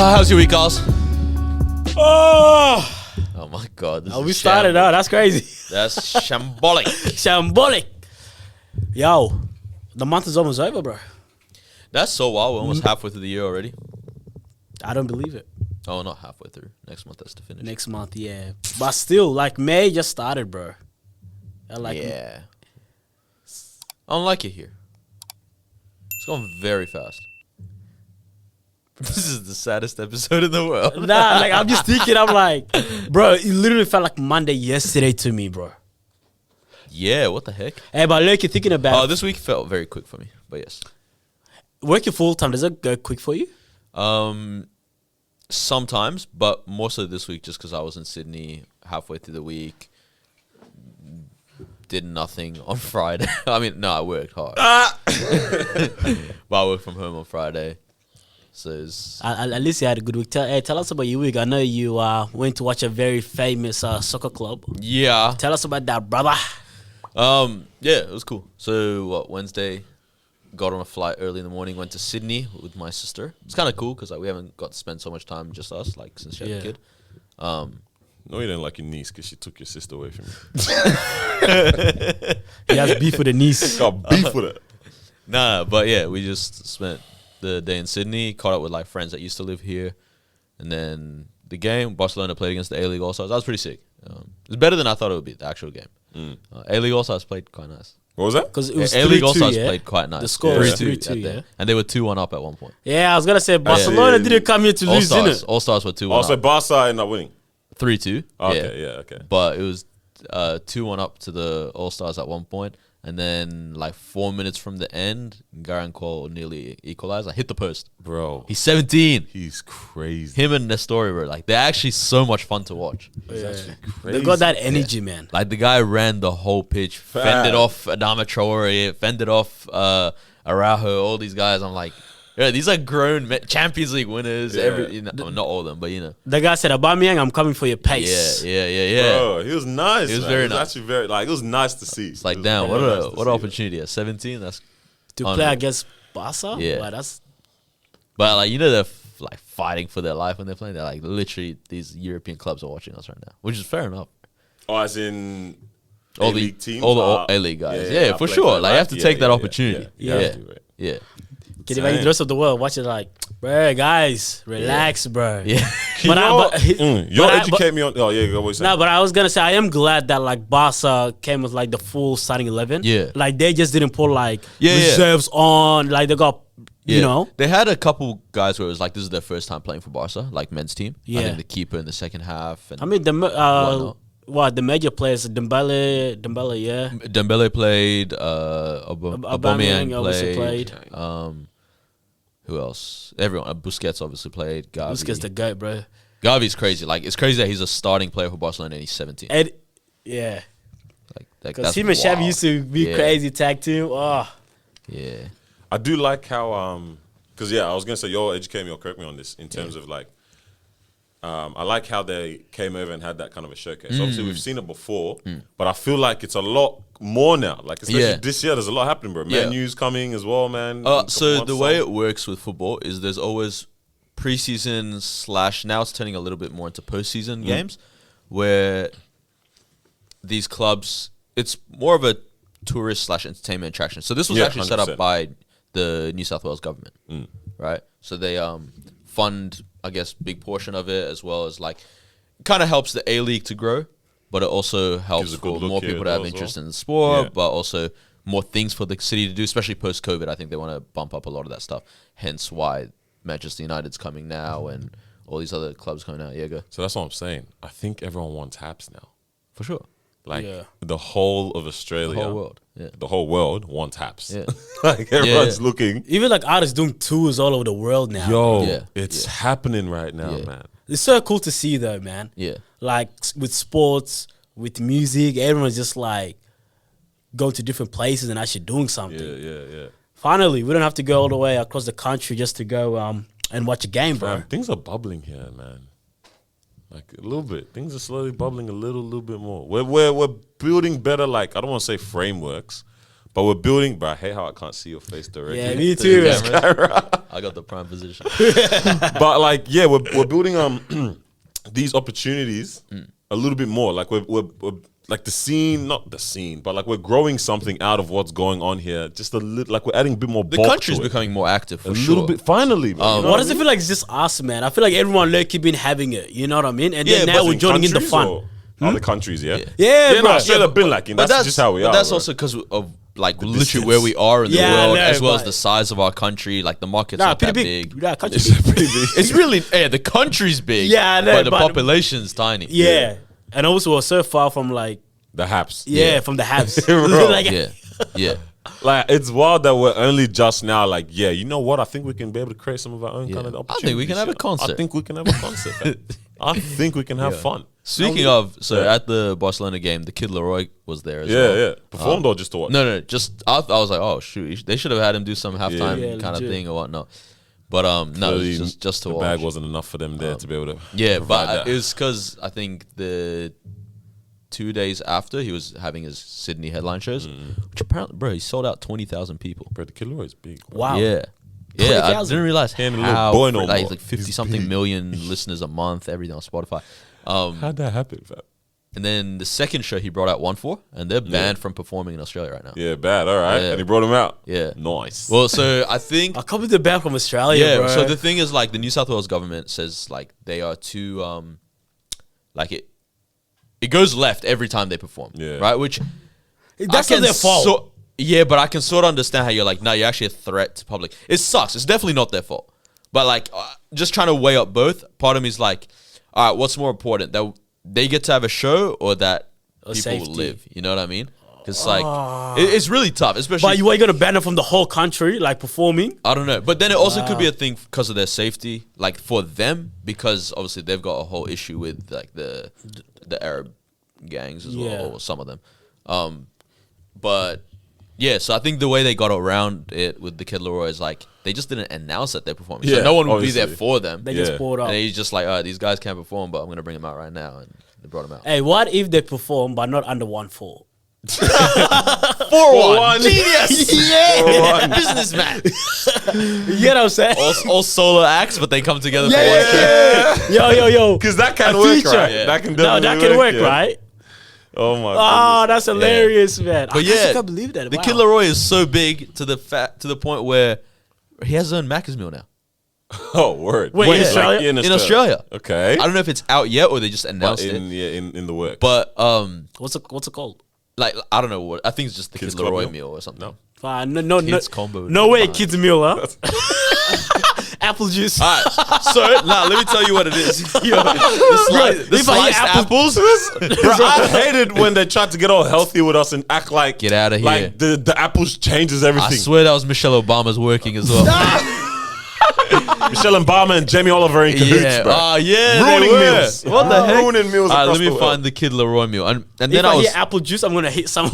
How's your week, guys? Oh my God. We started out. That's crazy. That's shambolic. Shambolic. Yo, the month is almost over, bro. That's so wild. We're almost halfway through the year already. I don't believe it. Oh, not halfway through. Next month has to finish. Next month, yeah. But still, like, May just started, bro. Yeah. I don't like it here. It's going very fast. This is the saddest episode in the world. Nah, like, I'm just thinking, I'm like, bro, it literally felt like Monday yesterday to me, bro. Yeah, what the heck? Hey, but like, you're thinking about... Oh, this week felt very quick for me, but yes. Working full-time, does it go quick for you? Sometimes, but more so this week just because I was in Sydney halfway through the week. Did nothing on Friday. I mean, no, I worked hard. But I worked from home on Friday. So at least you had a good week. Tell us about your week. I know you went to watch a very famous soccer club. Yeah. Tell us about that, brother. Yeah, it was cool. So Wednesday, got on a flight early in the morning, went to Sydney with my sister. It's kind of cool because we haven't got to spend so much time just us, like since she had a kid. No, you didn't like your niece because she took your sister away from you. He has beef with the niece. Got beef with it. Nah, but yeah, we just spent the day in Sydney, caught up with like friends that used to live here, and then the game, Barcelona played against the A-League All-Stars. That was pretty sick. It was better than I thought it would be, the actual game. A-League All-Stars played quite nice. What was that? Because it was A-League 3-2, All-Stars yeah? played quite nice. The score was 3-2, yeah. yeah? And they were 2-1 up at one point. Yeah, I was going to say Barcelona didn't come here to lose, All-Stars, didn't it? All-Stars were 2-1 Oh, so up. Barca ended up winning. 3-2. Okay, yeah, okay. But it was 2-1 up to the All-Stars at one point. And then, like, 4 minutes from the end, Garan Cole nearly equalized. I hit the post. Bro. He's 17. He's crazy. Him and Nestori were, like, they're actually so much fun to watch. He's actually crazy. They got that energy, man. Like, the guy ran the whole pitch, fended off Adama Traore, fended off Araujo, all these guys. I'm like, yeah, these are grown Champions League winners. Yeah. Not all of them, but, you know. The guy said, Aubameyang, I'm coming for your pace. Yeah. Bro, he was nice. He was man. very It was nice. actually very, like, it was nice to see. It's like, It was damn, very what nice to an see opportunity. At 17, that's To unreal. play against Barca? Yeah. Wow, that's... But, like, you know, they're like fighting for their life when they're playing. They're like, literally, these European clubs are watching us right now, which is fair enough. Oh, as in All A-League the teams? all A-League guys. Yeah, for play sure. their Like, you have life. to take that opportunity. Yeah. Yeah. Can you imagine the rest of the world watching like, bro, guys, relax, bro. Yeah. You educate me on. Oh, yeah, go. What you saying? No, but I was gonna say I am glad that like Barca came with like the full starting 11. Yeah. Like they just didn't put like Yeah. reserves on. Like they got, you know. They had a couple guys where it was like, this is their first time playing for Barca, like men's team. Yeah. I think the keeper in the second half. And I mean the the major players, Dembele, yeah. Dembele played. Aubameyang obviously played. played. Who else? Everyone. Busquets obviously played. Gavi. Busquets the goat, bro. Gavi's crazy. Like, it's crazy that he's a starting player for Barcelona and he's 17. And yeah, Like because him and Xavi used to be crazy tag team. Oh, yeah. I do like how because I was gonna say you'll educate me or correct me on this in terms of like I like how they came over and had that kind of a showcase. Obviously we've seen it before, but I feel like it's a lot more now. Like especially this year, there's a lot happening, bro. Yeah. Menu's coming as well, man. So the way it works with football is there's always preseason / now it's turning a little bit more into postseason games where these clubs, it's more of a tourist / entertainment attraction. So this was actually set 100%. up by the New South Wales government, right? So they fund, I guess, big portion of it, as well as like, kind of helps the A-League to grow, but it also helps Gives a for good look more here people to as have well. interest in the sport, Yeah. but also more things for the city to do, especially post-COVID. I think they want to bump up a lot of that stuff. Hence why Manchester United's coming now and all these other clubs coming out. Yeah, go. So that's what I'm saying. I think everyone wants Habs now. For sure. Like Yeah. the whole of Australia, The whole world. Yeah. the whole world wants Habs. Yeah. Like everyone's Yeah. looking. even like artists doing tours all over the world now. Yo, Yeah. it's Yeah. happening right now, Yeah. man. It's so cool to see though, man. Yeah. Like with sports, with music, everyone's just like going to different places and actually doing something. Yeah. Finally, we don't have to go all the way across the country just to go and watch a game, bro. Fam, things are bubbling here, man. Like a little bit. Things are slowly bubbling a little bit more. We're building better, like I don't want to say frameworks, But we're building, bro. I hate how I can't see your face directly. Yeah, me too. I got the prime position. But like, yeah, we're building these opportunities a little bit more. Like we're like not the scene, but like we're growing something out of what's going on here. Just a little, like we're adding a bit more. The bulk country's to it. becoming more active for a sure. little bit. Finally, bro. You know Why what does I it feel like it's just us, man? I feel like everyone low-key been having it. You know what I mean? And Yeah, then now but we're in joining in the countries fun. or Other countries, yeah. Yeah, no, bro. Australia been lacking. That's just how we are. But that's bro. also because of like literally distance. where we are in the Yeah, I world, know, as well as but- the size of our country. Like the market's Nah, not that pretty big. big. Nah, country It's big. pretty big. It's really the country's big. Yeah, I know, but the but- population's tiny. Yeah. And also we're so far from like, The Haps. from the haves. Bro. Like, yeah. Like, it's wild that we're only just now like, yeah, you know what? I think we can be able to create some of our own kind of I opportunities. think we can have a yeah. concert. I think we can have a concert. fam. I think we can have fun. Speaking of, so Yeah. at the Barcelona game, the Kid Leroy was there as Yeah, well. yeah. Performed or just to watch? No, just I was like, oh shoot, they should have had him do some halftime Yeah, kind of legit. thing or whatnot. But no, Clearly, it was just to the watch. bag wasn't enough for them there to be able to. Yeah, provide but that. it was because I think the 2 days after he was having his Sydney headline shows, which apparently, bro, he sold out 20,000 people. Bro, the Kid Leroy is big. Bro. wow. Yeah. Yeah, I 20,000. didn't realize He ain't a little how boy no like more. like 50 He's something big. million listeners a month, everything on Spotify. How'd that happen, fam? And then the second show he brought out 1-4, and they're banned from performing in Australia right now. Yeah, bad. All right. Yeah. And he brought him out. Yeah. Nice. Well, so I think I come with the band from Australia, yeah. bro. So the thing is, like, the New South Wales government says like they are too like it goes left every time they perform. Yeah. Right. Which That's I not can their fault. yeah, but I can sort of understand how you're like, no, you're actually a threat to public. It sucks. It's definitely not their fault. But like, just trying to weigh up both. Part of me is like, all right, what's more important, that they get to have a show or that Or people safety. live? You know what I mean? Because like, it's really tough, especially. But you ain't gonna ban them from the whole country, like performing. I don't know, but then it also could be a thing because of their safety, like for them, because obviously they've got a whole issue with like the Arab gangs as well, Yeah. or some of them. But yeah, so I think the way they got around it with the Kid Leroy is like they just didn't announce that they're performing, so Yeah, no one would be there obviously. for them. They Yeah. just poured up. And he's just like, all right, these guys can't perform, but I'm gonna bring them out right now, and they brought them out. Hey, what if they perform but not under 1-4? 4-1, genius, yeah, businessman. You get what I'm saying? all solo acts, but they come together for one. Yo. Because that can A work, feature. right? Yeah. That can No, definitely that can work, yeah. right? Oh my Oh, that's hilarious, man. But yeah, I can't believe that. The Wow. Kid Leroy is so big to the point where he has his own Macca's meal now goodness. Oh, word. Wait, in Australia? in Australia. Okay. I don't know if it's out yet or they just But announced in, it. yeah, in the work. But What's it called? like I don't know what, I think it's just the Kids Kid Leroy Club meal or something. No. No, Kids combo. No way, Fine. kids meal, huh? Apple juice. All right, so let me tell you what it is. Yo, the if I hear sliced apples- apples. Bro, I hated when they tried to get all healthy with us and act like Get outta here. Like the apples changes I everything. swear that was Michelle Obama's working as well. Michelle Obama and Jamie Oliver in cahoots, Yeah, bro. yeah, Ruining they were. meals. What the heck? Ruining meals. All right, across let me the world. find the Kid Leroy meal, and If then I I was hear apple juice, I'm gonna hit someone.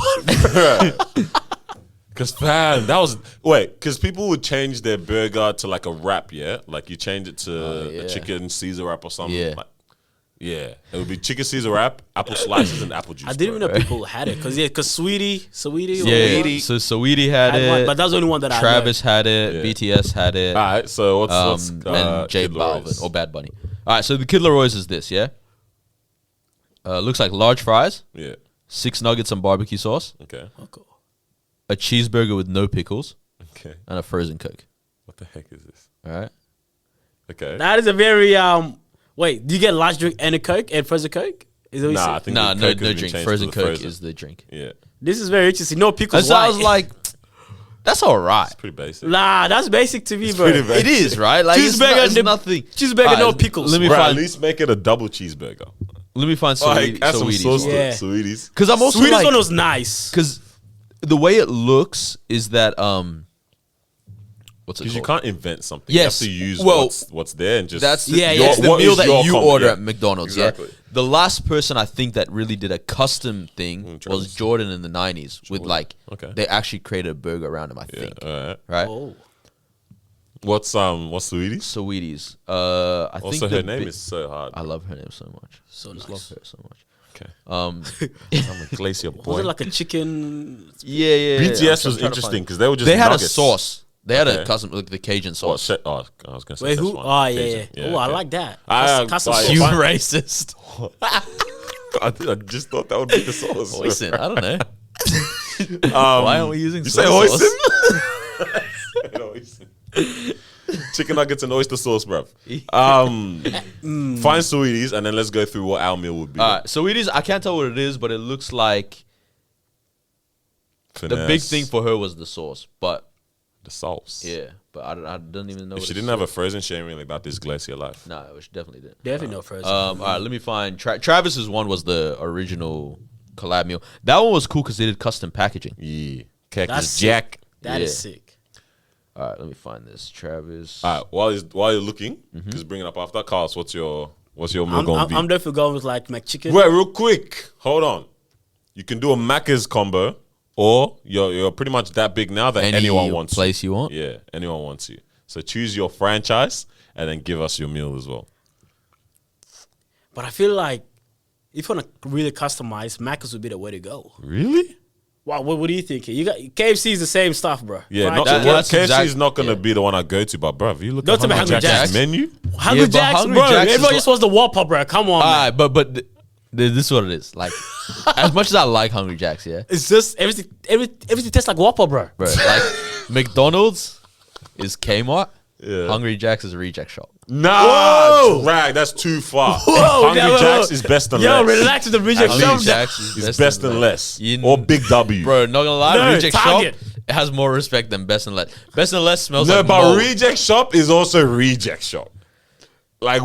Because fam, that was because people would change their burger to like a wrap, yeah. Like you change it to yeah. a chicken Caesar wrap or something. Yeah. Like, yeah, it would be chicken Caesar wrap, apple slices, and apple juice. I didn't bro. even know people had it because Sweetie, yeah. So Saweetie had had one, it. but that was the only one that Travis had it. Yeah. BTS had it. All right, so what's And J Kid Leroy's? Balvin or Bad Bunny. All right, so the Kid Leroy's is this, yeah. Looks like large fries, Yeah. 6 nuggets and barbecue sauce, Okay. I know. a cheeseburger with no pickles, Okay. and a frozen Coke. What the heck is this? All right. Okay. That is a very Wait, do you get large drink and a Coke and frozen Coke? Is that what you Nah, I said? think Nah, the no Coke has been drink. changed Frozen to the Coke is the drink. Yeah. This is very interesting. No pickles. And so I was why? like, that's all right. It's pretty basic. Nah, that's basic to me, bro. pretty basic. It is, right? Like it's, Cheeseburger it's and nothing. Cheeseburger, All no right, pickles. Let me Bro, at find. least make it a double cheeseburger. Let me find Like, add some sauce to Yeah. it, sweeties. Because I'm also Sweetest like, one was nice. because the way it looks is that what's it Because you called? can't invent something. Yes. You have to use Well, what's there and just That's the, Yeah, yeah, yeah. it's the what meal is that your you combo, order yeah. at McDonald's. Exactly. Yeah, the last person I think that really did a custom thing was Travis. Jordan in the '90s. With like, Okay. they actually created a burger around him. I Yeah, think, all right. right? Oh. What's sweeties? Sweeties. I think Also, the her name bi- is so hard. I love her name so much. So Just nice. love her so much. Okay. Um, I'm a glacier boy. Was it like a chicken? yeah. BTS I'm was trying to interesting find- because they were just They had nuggets. a sauce. They had Okay. a custom, like the Cajun What, sauce. I was going to say Wait, who? Szechuan. Oh, yeah. Cajun. Oh, I okay. like that. Ah, Custom but- sauce. You Fine. racist. I just thought that would be the sauce. Listen, I don't know. Why aren't we using You say soy sauce? hoisin? Chicken nuggets and oyster sauce, bruv. Find sweeties and then let's go through what our meal would be. All right, so it is. I can't tell what it is, but it looks like the big Finesse. thing for her was the sauce. But The sauce. yeah, but I don't even know. If what she the didn't have a sauce- frozen, she ain't really about this glacier life. No, she definitely didn't. Definitely no frozen. All right, let me find. Travis's one was the original collab meal. That one was cool because they did custom packaging. Yeah. Cactus That's Jack. That is yeah. sick. All right, let me find this. Travis. All right, while you're looking, just bring it up after. Carlos, what's your meal I'm going to be? definitely going with like McChicken. Wait, real quick. Hold on. You can do a Macca's combo, or you're pretty much that big now that Any anyone wants place you want? Yeah, anyone wants you. So choose your franchise and then give us your meal as well. But I feel like if you want to really customize, Macca's would be the way to go. Really? Wow, what do you think? You got KFC is the same stuff, bro. Yeah, Fried not chicken. that's KFC exact- is not going to yeah. be the one I go to, but bruv, you look Go at to Hungry Hungry Jack's Jack's. menu. Hungry Yeah, but Jack's, Hungry bro. Jack's is Everybody like- just wants the Whopper, bro. Come on, All man. right, but this is what it is. Like, as much as I like Hungry Jacks, yeah, It's just everything tastes like Whopper, bro. bro. Like McDonald's is Kmart. Yeah. Hungry Jacks is a reject shop. Nah, Whoa. drag. That's too far. Whoa, Hungry no, Jack's is best and Yo, less. relax with the reject Hungry shop. Jacks It's best and less. Or Big W. Bro, not gonna lie, No, reject Target. shop it has more respect than best and less. Best and less smells No, like but mold. reject shop is also reject shop. Like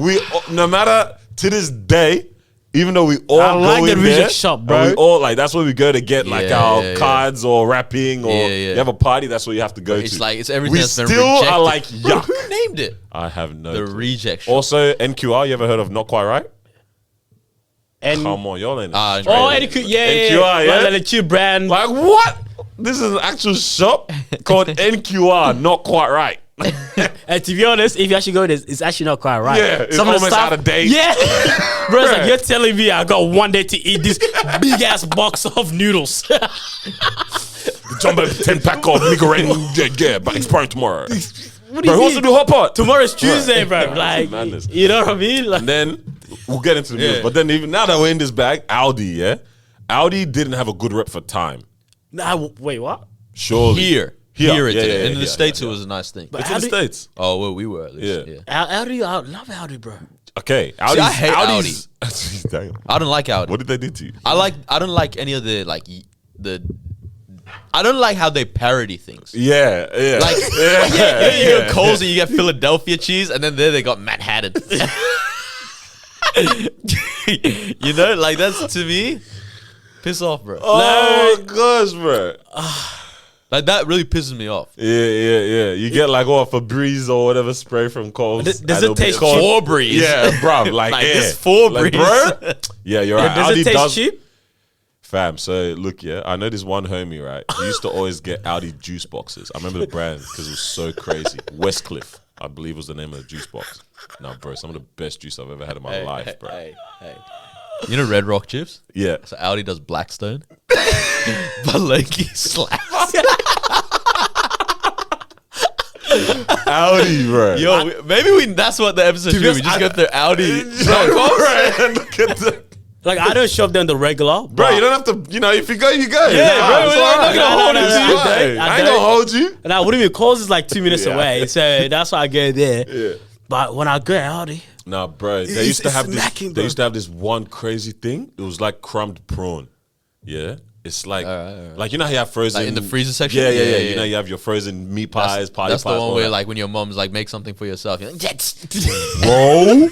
no matter to this day, even though we all I like go the in reject there, shop, and bro. we all like that's where we go to get like Yeah, our yeah, yeah. cards or rapping or Yeah, yeah. you have a party. That's where you have to go It's to. like it's everything we that's been still rejected. are like Bro, yuck. who named it? I have no The clue. reject shop. Also, NQR. You ever heard of Not Quite Right? And Come on, y'all ain't. Ah, oh, right. NQ, yeah, NQR, yeah. Like the cheap brand. Like what? This is an actual shop called NQR. Not Quite Right. And to be honest, if you actually go there, it's actually not quite right. Yeah, it's of the almost out of date. Yeah, bro, it's like Bruh. you're telling me I got one day to eat this big ass box of noodles. Jumbo 10-pack of nigga yeah, but expiring tomorrow. What do Bro, you who wants to mean? do hot pot? Tomorrow's Tuesday, bro. That's Like, madness. you know what I mean? Like, And then we'll get into the meals. Yeah. But then even now that we're in this bag, Aldi, yeah? Aldi didn't have a good rep for time. nah, wait, what? Surely. Here Here, it yeah, did. yeah, In the yeah, States, yeah, it was a nice thing. But It's in the Aldi- States. Oh, well, we were at least. Yeah. Yeah. Aldi, I love Aldi, bro. Okay. I hate Aldi's Damn. I don't like Aldi. What did they do to you? I don't like any of the I don't like how they parody things. Yeah, yeah. Like, yeah, you go Coles and you get Philadelphia cheese, and then there they got Manhattan. You know, like that's to me, piss off, bro. Oh my gosh, bro. Like that really pisses me off. Yeah. You get like Febreze or whatever spray from Coles. Does and it it'll be taste called- Febreze? Yeah, bro. Like, Like, yeah. this Febreze. Like, bro. Yeah, you're right. Does it Aldi taste does, cheap? Fam, so look, yeah, I know this one homie, right? He used to always get Aldi juice boxes. I remember the brand because it was so crazy. Westcliff, I believe was the name of the juice box. Now, bro, some of the best juice I've ever had in my life, bro. Hey. You know Red Rock chips? Yeah. So Aldi does Blackstone. But Loki slaps. Aldi, bro. Yo, maybe that's what the episode should be. We just go through Aldi. Bro, look at the... Like, I don't shop them the regular. Bro, you don't have to, if you go, you go. Yeah, bro, it's we're all not right. gonna hold it It's to you. fine. I I ain't don't- gonna hold you. Now, what do you mean? Coles is like 2 minutes Yeah. away, so that's why I go there. Yeah. But when I go Aldi, Nah, bro. They It's- used to it's have this. smacking, They bro. used to have this one crazy thing. It was like crumbed prawn. Yeah, it's like like you know how you have frozen Like in the freezer section? Yeah. Yeah. You know you have your frozen meat pies, party That's pies. the one all where, that. like, when your mom's like, make something for yourself. You're like, yes. Bro,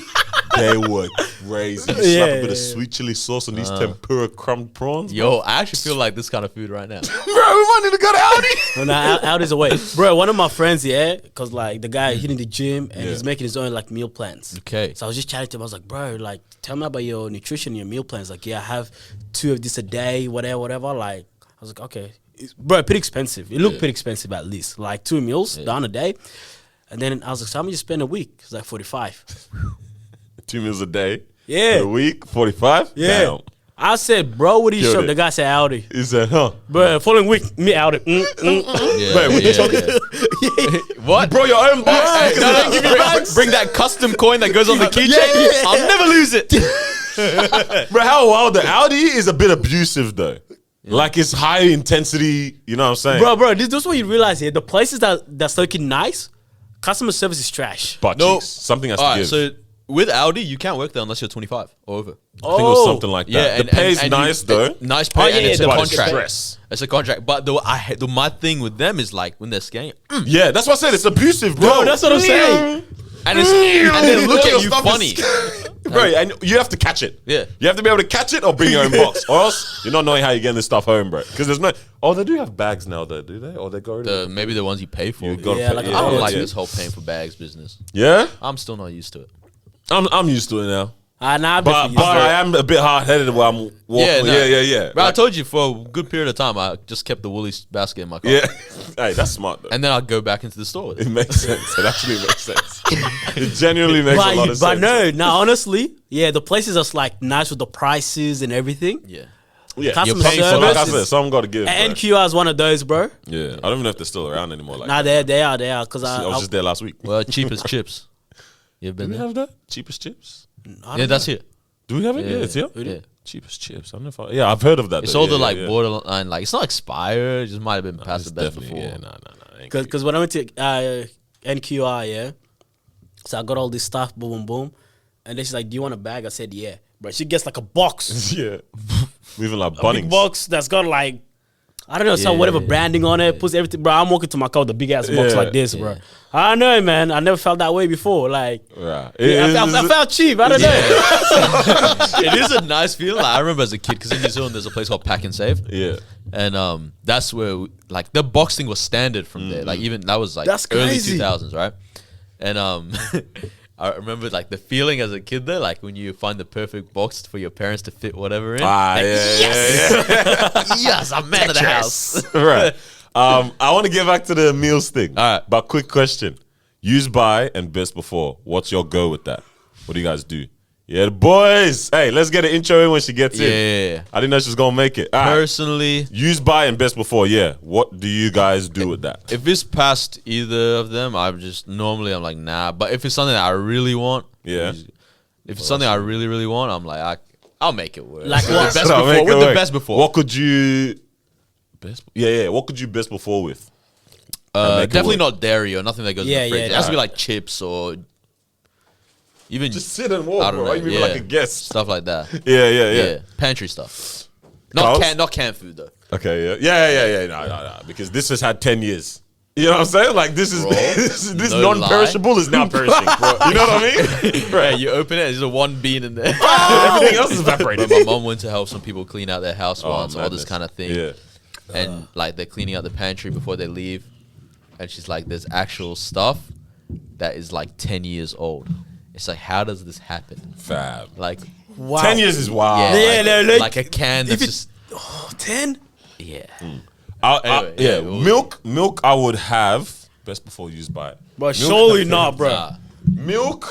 they were crazy. You slap a bit Yeah. of sweet chili sauce on these tempura crumbed prawns. Yo, I actually feel like this kind of food right now. Bro, we might need to go to Aldi. no, Aldi's away, bro. One of my friends, yeah, because like the guy hitting the gym and Yeah. he's making his own like meal plans. Okay. So I was just chatting to him. I was like, bro, like, tell me about your nutrition, your meal plans. Like, yeah, I have 2 of this a day, whatever. Like, I was like, okay, bro, pretty expensive. It looked pretty expensive at least, like 2 meals down a day. And then I was like, so how much you spend a week? It's like 45. 2 meals a day. Yeah. For a week, 45. Yeah. Damn. I said, bro, what do you Killed shop? it. The guy said Aldi. He said, huh? Bro, following week, me Aldi. Yeah, Wait, what you yeah, talking? yeah. What? Bro, your own box. Hey, Because no, they no, give you bring, bags. bring that custom coin that goes on the keychain. yeah. I'll never lose it. Bro, how wild the Audi is a bit abusive though. Like it's high intensity, you know what I'm saying? Bro, this is what you realize here. The places that's looking nice, customer service is trash. But No. cheeks. Something has to All right, give. so with Audi, you can't work there unless you're 25 or over. I think it was something like that. Yeah, the pay is and nice you, though. Nice pay, and it's a the contract. stress. It's a contract. But my thing with them is like when they're scaring, Yeah, that's what I said. It's abusive, bro. Bro, that's what I'm saying. and they look Your at you stuff funny. is- Bro, and you have to catch it. Yeah. You have to be able to catch it or bring your own box. Or else you're not knowing how you're getting this stuff home, bro. Because there's no... Oh, they do have bags now, though, do they? Or they go... Maybe the ones you pay for. You gotta Yeah, pay- like I don't Yeah, like yeah. this whole paying for bags business. Yeah? I'm still not used to it. I'm used to it now. Nah, But I am a bit hard-headed while I'm walking. no. Yeah. But I Like- told you for a good period of time, I just kept the Woolies basket in my car. Yeah. Hey, that's smart, though. And then I'd go back into the store with It it. makes sense. It actually makes sense. It genuinely makes a lot of but sense. no, honestly, yeah, the places are like nice with the prices and everything. Yeah. Yeah, Customer you're paying for, like I service said, is- some got to give. bro. And NQR is one of those, bro. Yeah, I don't even know if they're still around anymore. Like, Nah, that. they are. Because I was just there last week. Well, cheapest chips. You've Do been we there? have that? Cheapest chips? Yeah, that's it. Do we have it? Yeah, it's here. Yeah. Cheapest chips. I don't know if yeah, I've heard of that. It's though. all Yeah, the yeah, like yeah. borderline, like it's not expired. It just might have been past It's the best definitely- before. Yeah, nah. Because when I went to NQR, yeah, so I got all this stuff, boom, boom, boom. And then she's like, do you want a bag? I said, yeah. But she gets like a box. Yeah, moving like A big Bunnings. box that's got like, I don't know, some Yeah, whatever yeah, branding on it, puts everything. Bro, I'm walking to my car with a big ass box Yeah, like this, bro. yeah. I don't know, man. I never felt that way before. Like, Right. I felt cheap. I don't know. It is a nice feeling. Like, I remember as a kid, because in New Zealand there's a place called Pack and Save, Yeah. and that's where like the box thing was standard from there. Like even that was like That's early crazy. 2000s, right? And I remember like the feeling as a kid there, like when you find the perfect box for your parents to fit whatever in. Like, Yeah. yes, I'm man of the house. Right. I want to get back to the meals thing. All right. But quick question: use by and best before. What's your go with that? What do you guys do? Yeah, the boys. Hey, let's get an intro in when she gets in. Yeah. I didn't know she was gonna make it. All right. Personally, Use by and best before. Yeah. What do you guys do with that? if it's past either of them, I'm like nah. But if it's something that I really want, Yeah. If it's something I really really want, I'm like I'll make it work. Like With what? the best I'll before. make it With the work. best before. What could you best? Yeah. What could you best before with? make it Definitely work. not dairy or nothing that goes Yeah, in the fridge. yeah, It has to be yeah. like chips or even Just sit and walk, I don't bro. know, Even yeah. like a guest. stuff like that. Yeah. Pantry stuff. Carls? Not canned food though. Okay, yeah. No. Because this has had 10 years. You know what I'm saying? Like this is Bro, this no non-perishable is now perishing. Bro. You know what I mean? Yeah, you open it, there's a one bean in there. Everything else is evaporated. My mom went to help some people clean out their house once, all madness. this kind of thing. Yeah. And like they're cleaning out the pantry before they leave. And she's like, there's actual stuff that is like 10 years old. It's like, how does this happen? Fab. Like, Wow. 10 years is wild. yeah, Yeah, like, no, like a can that's it- just, 10? yeah. Yeah, yeah, well- milk I would have best before used by it. Bro, surely not, bro. Nah. Milk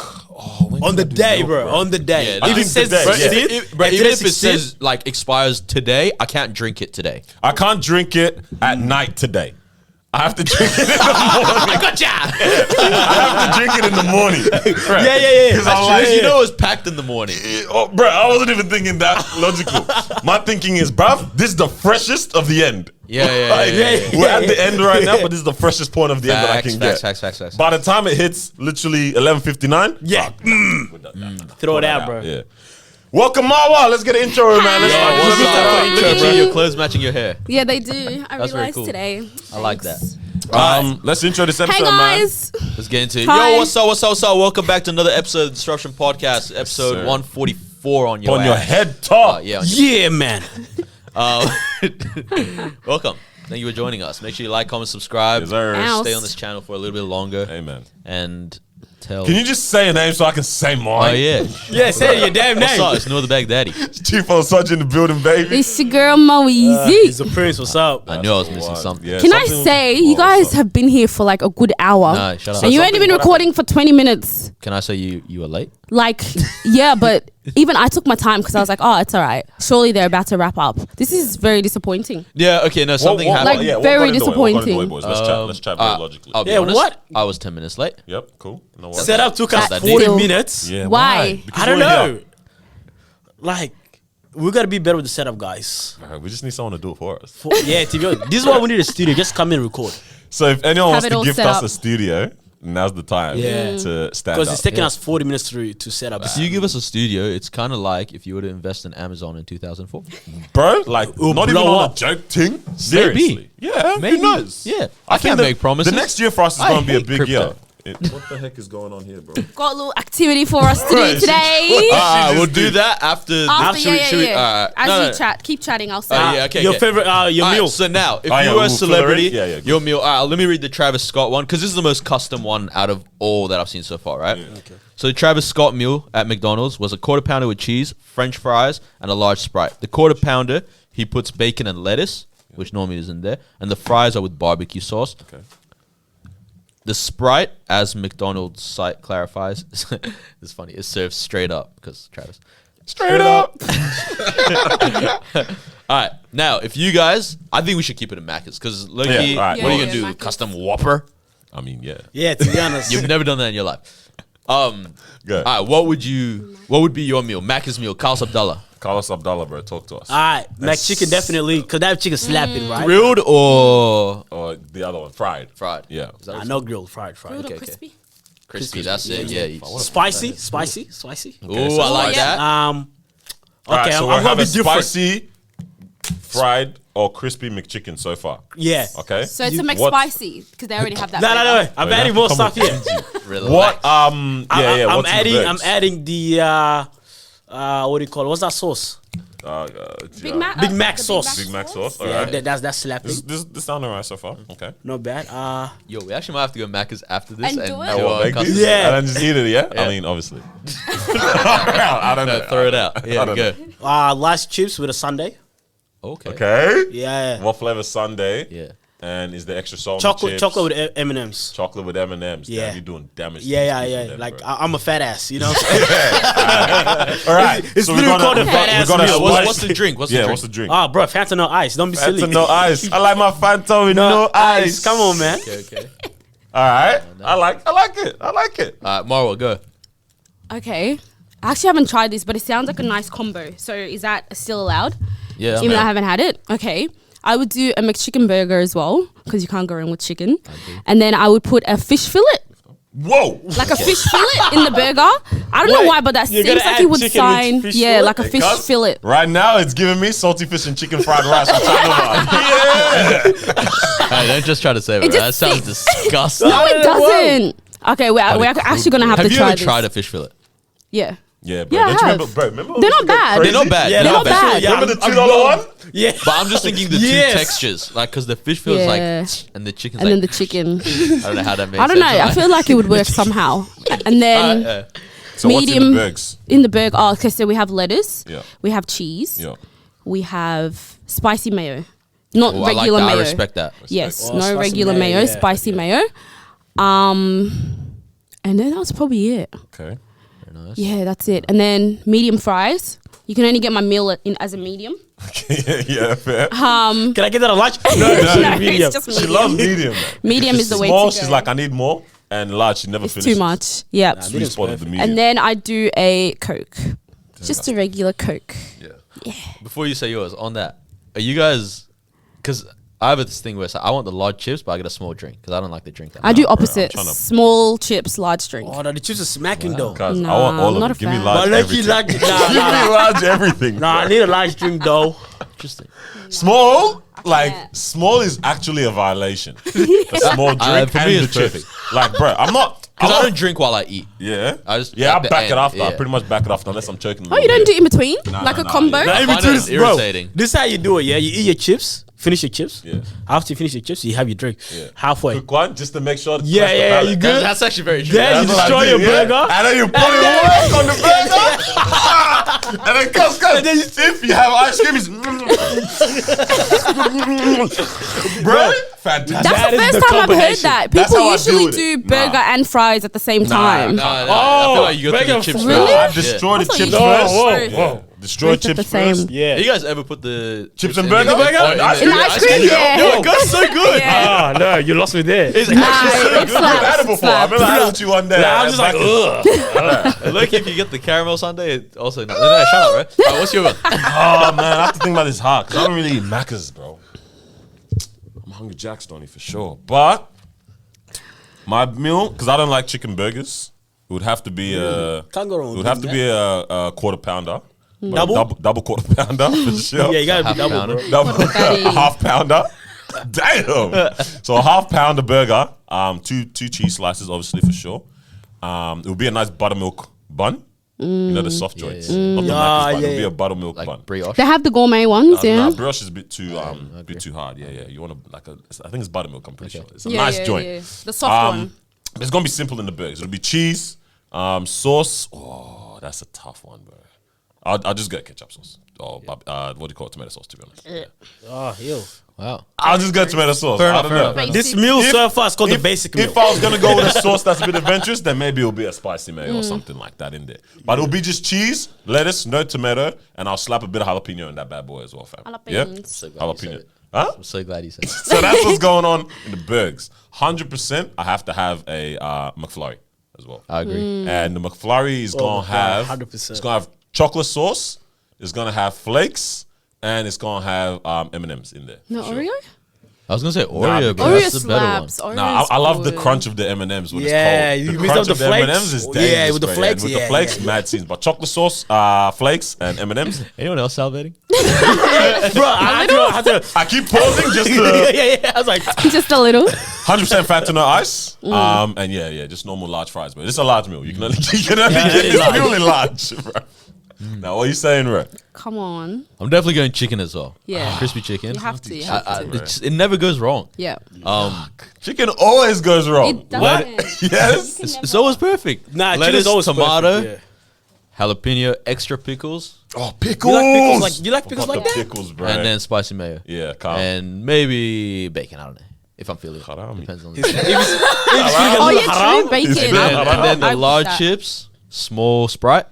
when On can the I do day, milk, bro. On the day. Yeah, If I it think says the day, Bro, yeah. 16, even if it 16, says like expires today, I can't drink it today. I can't drink it at night today. I have to drink it in the morning. I gotcha. I have to drink it in the morning. Yeah. Because I'm like, Because you know it was packed in the morning. oh, bro, I wasn't even thinking that logical. My thinking is, bruv, this is the freshest of the end. Yeah. yeah. We're at the end right now, but this is the freshest point of the end that I can get. Facts. By the time it hits literally 11:59, Yeah. Throw it out, bro. Yeah. Welcome, Marwa. Let's get an intro, man. Let's start. What's Let's up? start Look intro, at bro. you, your clothes matching your hair. Yeah, they do. I That's very realized cool. today. I like that. Let's intro this Hey episode, man. guys. Let's get into it. Hi. Yo, what's up? Welcome back to another episode of the Disruption Podcast, episode sir. 144 on your On your ass. head top. Yeah, on your Yeah, man. welcome. Thank you for joining us. Make sure you like, comment, subscribe. Yes, sir. Ow. Stay on this channel for a little bit longer. Amen. And tell. Can you just say a name so I can say Oh, mine? yeah. Yeah, say your damn What's up? name. It's Noah the Baghdadi. Chief on Such in the building, baby. It's your girl Mo He's Easy. the prince. What's up? I knew I was the missing one. something. Yeah, Can I something- say, Oh, you guys what's up? have been here for like a good hour. No, shut up. And you ain't Something- even what recording for 20 minutes. Can I say you were late? Like, yeah, but even I took my time because I was like, oh, it's all right. Surely they're about to wrap up. This is very disappointing. Yeah, okay, no, something happened. Like, very disappointing. Let's chat very logically. I'll be Yeah, honest, what? I was 10 minutes late. Yep, cool. No worries. Setup took us That 40 still- minutes. Yeah, Why? Because I don't we're know. here. Like, we gotta be better with the setup, guys. Alright, we just need someone to do it for us. Yeah, to be honest, this is why we need a studio. Just come in and record. So if anyone Have wants it to all gift set us up. a studio, now's the time Yeah. to stand Because up. it's taking us 40 minutes to set up. If you give us a studio, it's kind of like if you were to invest in Amazon in 2004. Bro, like, It'll not even blow on up. a joke thing. Seriously. Yeah, Maybe. who knows? Yeah. I I think can't the- make promises. The next year for us is I going to be a hate big crypto. year. What the heck is going on here, bro? Got a little activity for us to do today. We'll do that after. After, should we- should we- As no, you no. chat, keep chatting. I'll say. Yeah, okay. Your okay. favorite, your All right, meal. so now, if Oh, yeah, you were a we'll fill it celebrity, in. Yeah, good. your meal. Let me read the Travis Scott one because this is the most custom one out of all that I've seen so far, right? Okay. So the Travis Scott meal at McDonald's was a quarter pounder with cheese, French fries, and a large Sprite. The quarter pounder, he puts bacon and lettuce, which normally isn't there, and the fries are with barbecue sauce. Okay. The Sprite, as McDonald's site clarifies, it's funny. It's served straight up because Travis. Straight up. All right, now if you guys, I think we should keep it in Macca's because Loki, Yeah, all right. what are you Yeah, gonna do? Macca's. Custom Whopper? I mean, yeah. Yeah, to be honest. You've never done that in your life. Good. All right, what would be your meal? Macca's meal, Carlos Abdallah. Carlos Abdallah, bro, talk to us. Alright, Mac chicken definitely, because that chicken slapping, right? Grilled or Or the other one, fried. fried? Yeah. Is that Nah, what no grilled, fried. Grilled or okay, okay. crispy? crispy? That's it. Yeah. Spicy. Ooh, so I like yeah. that. Okay, Alright, so I'm we're gonna be having different. spicy, fried, or crispy McChicken so far. Yeah. Okay. So it's a What- McSpicy because they already have that. No, flavor. I'm Wait, adding no, more come stuff on. here. Relax. What? I'm What's in the I'm burgers? adding the what do you call it? What's that sauce? Big Mac. Big Mac the sauce. Big Mac sauce. Yeah, Alright. that's slapping. This sounds alright so far. Okay. Not bad. Yo, we actually might have to go Macca's after this And and do it? And what, make custom. these? Yeah. And then just eat it, yeah? Yeah. I mean, obviously. I don't know. Throw it out. Yeah, don't go. Large chips with a sundae. Okay. Okay. Yeah. What flavor sundae? Yeah. And is the extra salt? Chocolate with M&Ms. Chocolate with M&Ms. Yeah. Damn, you're doing damage. to Yeah. this people then, Like bro. I'm a fat ass, you know. What I'm saying? All right. It's literally called a fat ass meal. What's the drink? What's the Yeah, drink? what's the drink? Ah, bro, Fanta no ice. Don't be silly. Fanta no ice. I like my Fanta with no ice. Come on, man. Okay. All right. I like it. All right, Marwa, go. Okay. I actually haven't tried this, but it sounds like a nice combo. So is that still allowed? Yeah. Even though I haven't had it. Okay. I would do a McChicken burger as well because you can't go wrong with chicken. And then I would put a fish fillet, Whoa. like a fish fillet in the burger. I don't know Wait, why, but that you're seems gonna like he add would chicken with sign. fish Yeah, fillet? like a fish Cuz, fillet. Right now, it's giving me salty fish and chicken fried rice from China. Yeah. Hey, don't just try to save it. It That just sounds disgusting. No, it doesn't. Okay, we're actually gonna have Have to you try ever this. tried a fish fillet? Yeah. Yeah, bro. Yeah, I Don't you have. remember, bro? Remember? They're not bad. They're not bad. Yeah, They're not that's bad. true. Yeah, Remember the I'm $2 one? Yeah. But I'm just thinking the Yes. two textures, like, because the fish fillet is Yeah. like, and the chicken's And like, then the chicken. I don't know how that makes I don't know. sense. I feel like it would work somehow. And then So what's in medium the burgers? in the burger. Oh, okay. So we have lettuce. Yeah. We have cheese. Yeah. We have spicy mayo, not Oh, I like regular that. I mayo. respect that. Yes, Oh, no spicy regular mayo, mayo, yeah. spicy mayo. And then that's probably it. Okay. Very nice. Yeah, that's it. And then medium fries. You can only get my meal in as a medium. Yeah, fair. Can I get that a lunch? No, No, medium. it's just She medium. loves medium. Man. Medium If is the she's way small, to go. she's like, I need more. And large, she never It's finishes. too much. Yep. Sweet spot of the medium. And then I do a Coke. Just a regular Coke. Yeah. Before you say yours, on that, are you guys, because I have this thing where it's like, I want the large chips, but I get a small drink because I don't like the drink that I much. do bro, I'm opposite. tryna- Small chips, large drink. Oh, no, the chips are smacking though. Guys, I Nah, want all I'm of not it. a Give me fan. large But like everything. you like Give me large everything. Nah, I bro. need a large drink though. Interesting. Small, like can't. small is actually a violation. A small drink for and me the it's chips. perfect. Like, bro, I'm not. Because I don't drink while I eat. Yeah, I just- yeah, I at the back end, it after. I yeah. pretty much back it after unless I'm choking. a Oh, you little don't do bit. in between? Nah, Like nah, a nah, combo? yeah. Nah, in find between it this, bro. irritating. This is how you do it, yeah? You eat your chips, finish your chips. Yeah. After you finish your chips, you have your drink. Yeah. Halfway. Quick one, just to make sure. Yeah, you good? That's actually very true. Then you That's what I destroy do, your yeah. burger. And then you put it work on the burger. And then cuz, if you have ice cream, it's bro, fantastic. That's That the is first the time I've heard combination. that. That's People how I usually deal do with it. burger Nah. and fries at the same time. No, I feel like you go through the burger chips Really? first. I destroy the thought chips you first. did. Whoa. Destroy Both at chips the same. first. Yeah. You guys ever put the Chips and in burger? the- Burger? Oh, In ice In ice cream, yeah. Yo, it goes so good. Yeah. Ah, no, you lost me there. It's Nah, actually it so I've had it slaps. before. I remember I had it with you one day. Nah, I'm just like, ugh. good. Look, if you get the caramel sundae, it also no, shut up, right? Alright, what's your one? Oh man, I have to think about this hard because I don't really eat Macca's, bro. I'm hungry Jack Stoney for sure, but my meal because I don't like chicken burgers. It would have to be Can't go wrong It with would have to that. be a quarter pounder. Double? Double quarter pounder for sure. Yeah, you gotta be Half double, pounder. bro. Double, Fatty. a half pounder. Damn. So a half pounder burger, two cheese slices, obviously for sure. It would be a nice buttermilk bun. You know the soft joints, not the Yeah, Macca's bun. It would yeah. be a buttermilk bun. Like brioche. They have the gourmet ones, yeah. Nah, brioche is a bit too hard. Yeah. You want to I think it's buttermilk. I'm pretty sure it's a nice joint. Yeah. The soft one. It's gonna be simple in the burgers. It'll be cheese, sauce. Oh, that's a tough one, bro. I'll just get ketchup sauce or what do you call it? Tomato sauce, to be honest. Oh, ew. Wow. I'll just get tomato sauce. Fair I enough, don't fair know. enough. This meal so far is called the basic meal. If I was gonna go with a sauce that's a bit adventurous, then maybe it'll be a spicy mayo or something like that in there. But it'll be just cheese, lettuce, no tomato, and I'll slap a bit of jalapeno in that bad boy as well, fam. Yeah, Jalapenos. So glad you said jalapeno. it. Huh? I'm so glad you said it. So that's what's going on in the burgers. 100%, I have to have a McFlurry as well. I agree. And the McFlurry is gonna have 100%. It's gonna have chocolate sauce. It's gonna have flakes, and it's gonna have M&Ms in there. No for sure. Oreo? I was gonna say Nah, Oreo, but Oreo that's the better one. slaps. Oreo Nah, is I love the good. crunch of the M&Ms when Yeah, it's you cold. The mix crunch up of the the flakes. M&Ms is Yeah, dangerous. with the bro. flakes, With yeah, the flakes, yeah. mad scenes. But chocolate sauce, flakes, and M&Ms. Anyone else salivating? Bro, I had to. I keep pausing just Yeah, to yeah. I was like, Just a little. 100% fat to no ice. And yeah, just normal large fries, bro. This is a large meal. You can only get this meal in large, bro. Now, what are you saying, bro? Come on. I'm definitely going chicken as well. Yeah. Crispy chicken. You have to. You have to. It never goes wrong. Yeah. Chicken always goes wrong. It doesn't. Yes. It's always perfect. nah, Lettuce, chicken's always tomato, perfect, jalapeno, extra pickles, Oh, yeah. pickles. You like pickles Forgot like the that? pickles, bro. and then spicy mayo. yeah, calm. And maybe bacon. I don't know if I'm feeling it. Harami. Depends on. Oh yeah, true. Bacon. It's And then I the would large that. chips, small Sprite.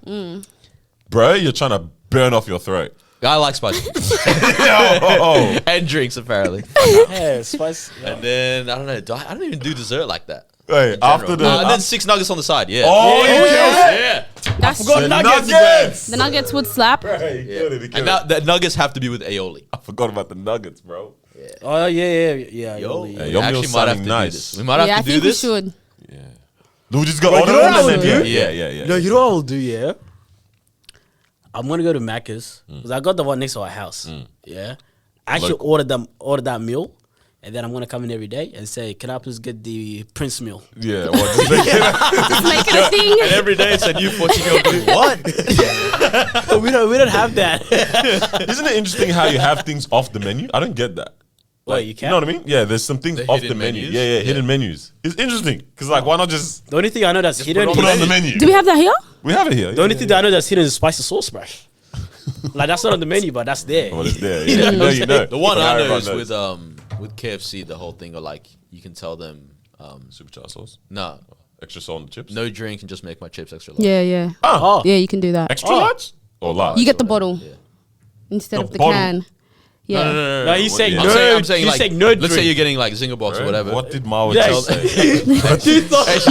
Bro, you're trying to burn off your throat. I like spicy Oh. and drinks apparently. Yeah, spice. And then I don't know. I don't even do dessert like that. Hey, after the and then 6 nuggets on the side. Yeah. oh yeah, yeah. That's the true. nuggets. The nuggets would slap. Hey, he killed it, he killed And it. now the nuggets have to be with aioli. I forgot about the nuggets, bro. Oh yeah. Yo, yeah. Hey, we your actually meal's might have sounding to nice. do this. We might have Yeah, I to do think we this. should. We just got Bro, order you know them what I and would then do? yeah. No, you know what I'll do, yeah? I'm gonna go to Macca's because I got the one next to our house. Yeah, I actually order that meal, and then I'm gonna come in every day and say, "Can I please get the Prince meal?" Yeah, well, just make it. Just make it a thing. And every day it's a new 14-year-old going, what? we don't have that. Isn't it interesting how you have things off the menu? I don't get that. Wait, you You know what I mean? Yeah, there's some things The off the hidden menu. menus? Yeah, Yeah. hidden menus. It's interesting because like, why not just The only thing I know that's hidden, put it on the menu? Do we have that here? We have it here. the only thing that I know that's hidden is spicy sauce, bro. Like that's not on the menu, but that's there. Well, it's there. Yeah, you know. The one But I know everyone is knows. with KFC, the whole thing of like you can tell them supercharged sauce, no extra salt on the chips. no drink and just make my chips extra large. Yeah. Oh, Yeah, you can do that. extra large or large. You get the bottle instead The of the bottle? can. Yeah. no, he's What- saying yeah. no. I'm saying he's like saying no let's say drink. you're getting like Zinger box or whatever. What did Marwa Yeah, just say?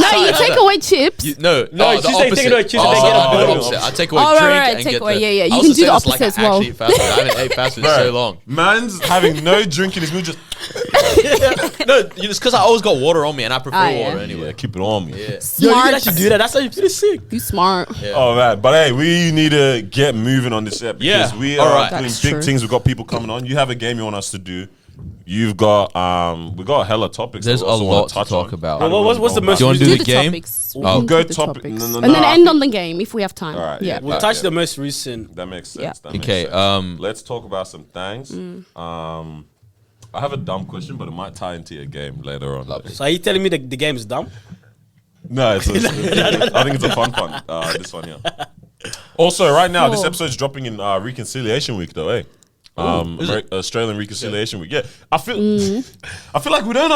No, you take away chips. No, No, the she's saying take opposite. away chips and then get a the bottle. opposite. I take away Oh, right, drink right, and take get away, the, yeah, yeah. You I can also do say the this like opposite I as well. actually eat fast food. I haven't ate fast food in so long. Man's having no drink in his meal. Just No, it's because I always got water on me and I prefer yeah. water yeah, anyway. keep it on me. Yo, Yeah. you can Smart. actually do that. That's how you feel sick. You smart. Oh man, but hey, we need to get moving on this app because Yeah, we all are right. doing That's big true. things. We've got people coming on. You have a game you want us to do. You've got we got hella topics. There's that a we also wanna lot to touch talk on. about. How do Well, we what's wanna the go most about Do you want to do Do the the game? topics. We Oh, can go do the topic- topics. no, And then no. end on the game if we have time. All right, Yeah. We'll touch the most recent. That makes sense. Yeah. That makes Okay, sense. Let's talk about some things. I have a dumb question, but it might tie into your game later on. So are you telling me the game is dumb? No, I think it's a fun one. This one here. Also, right now, this Oh. episode's dropping in Reconciliation Week, though, eh? Australian Reconciliation Week. Yeah, I feel like we don't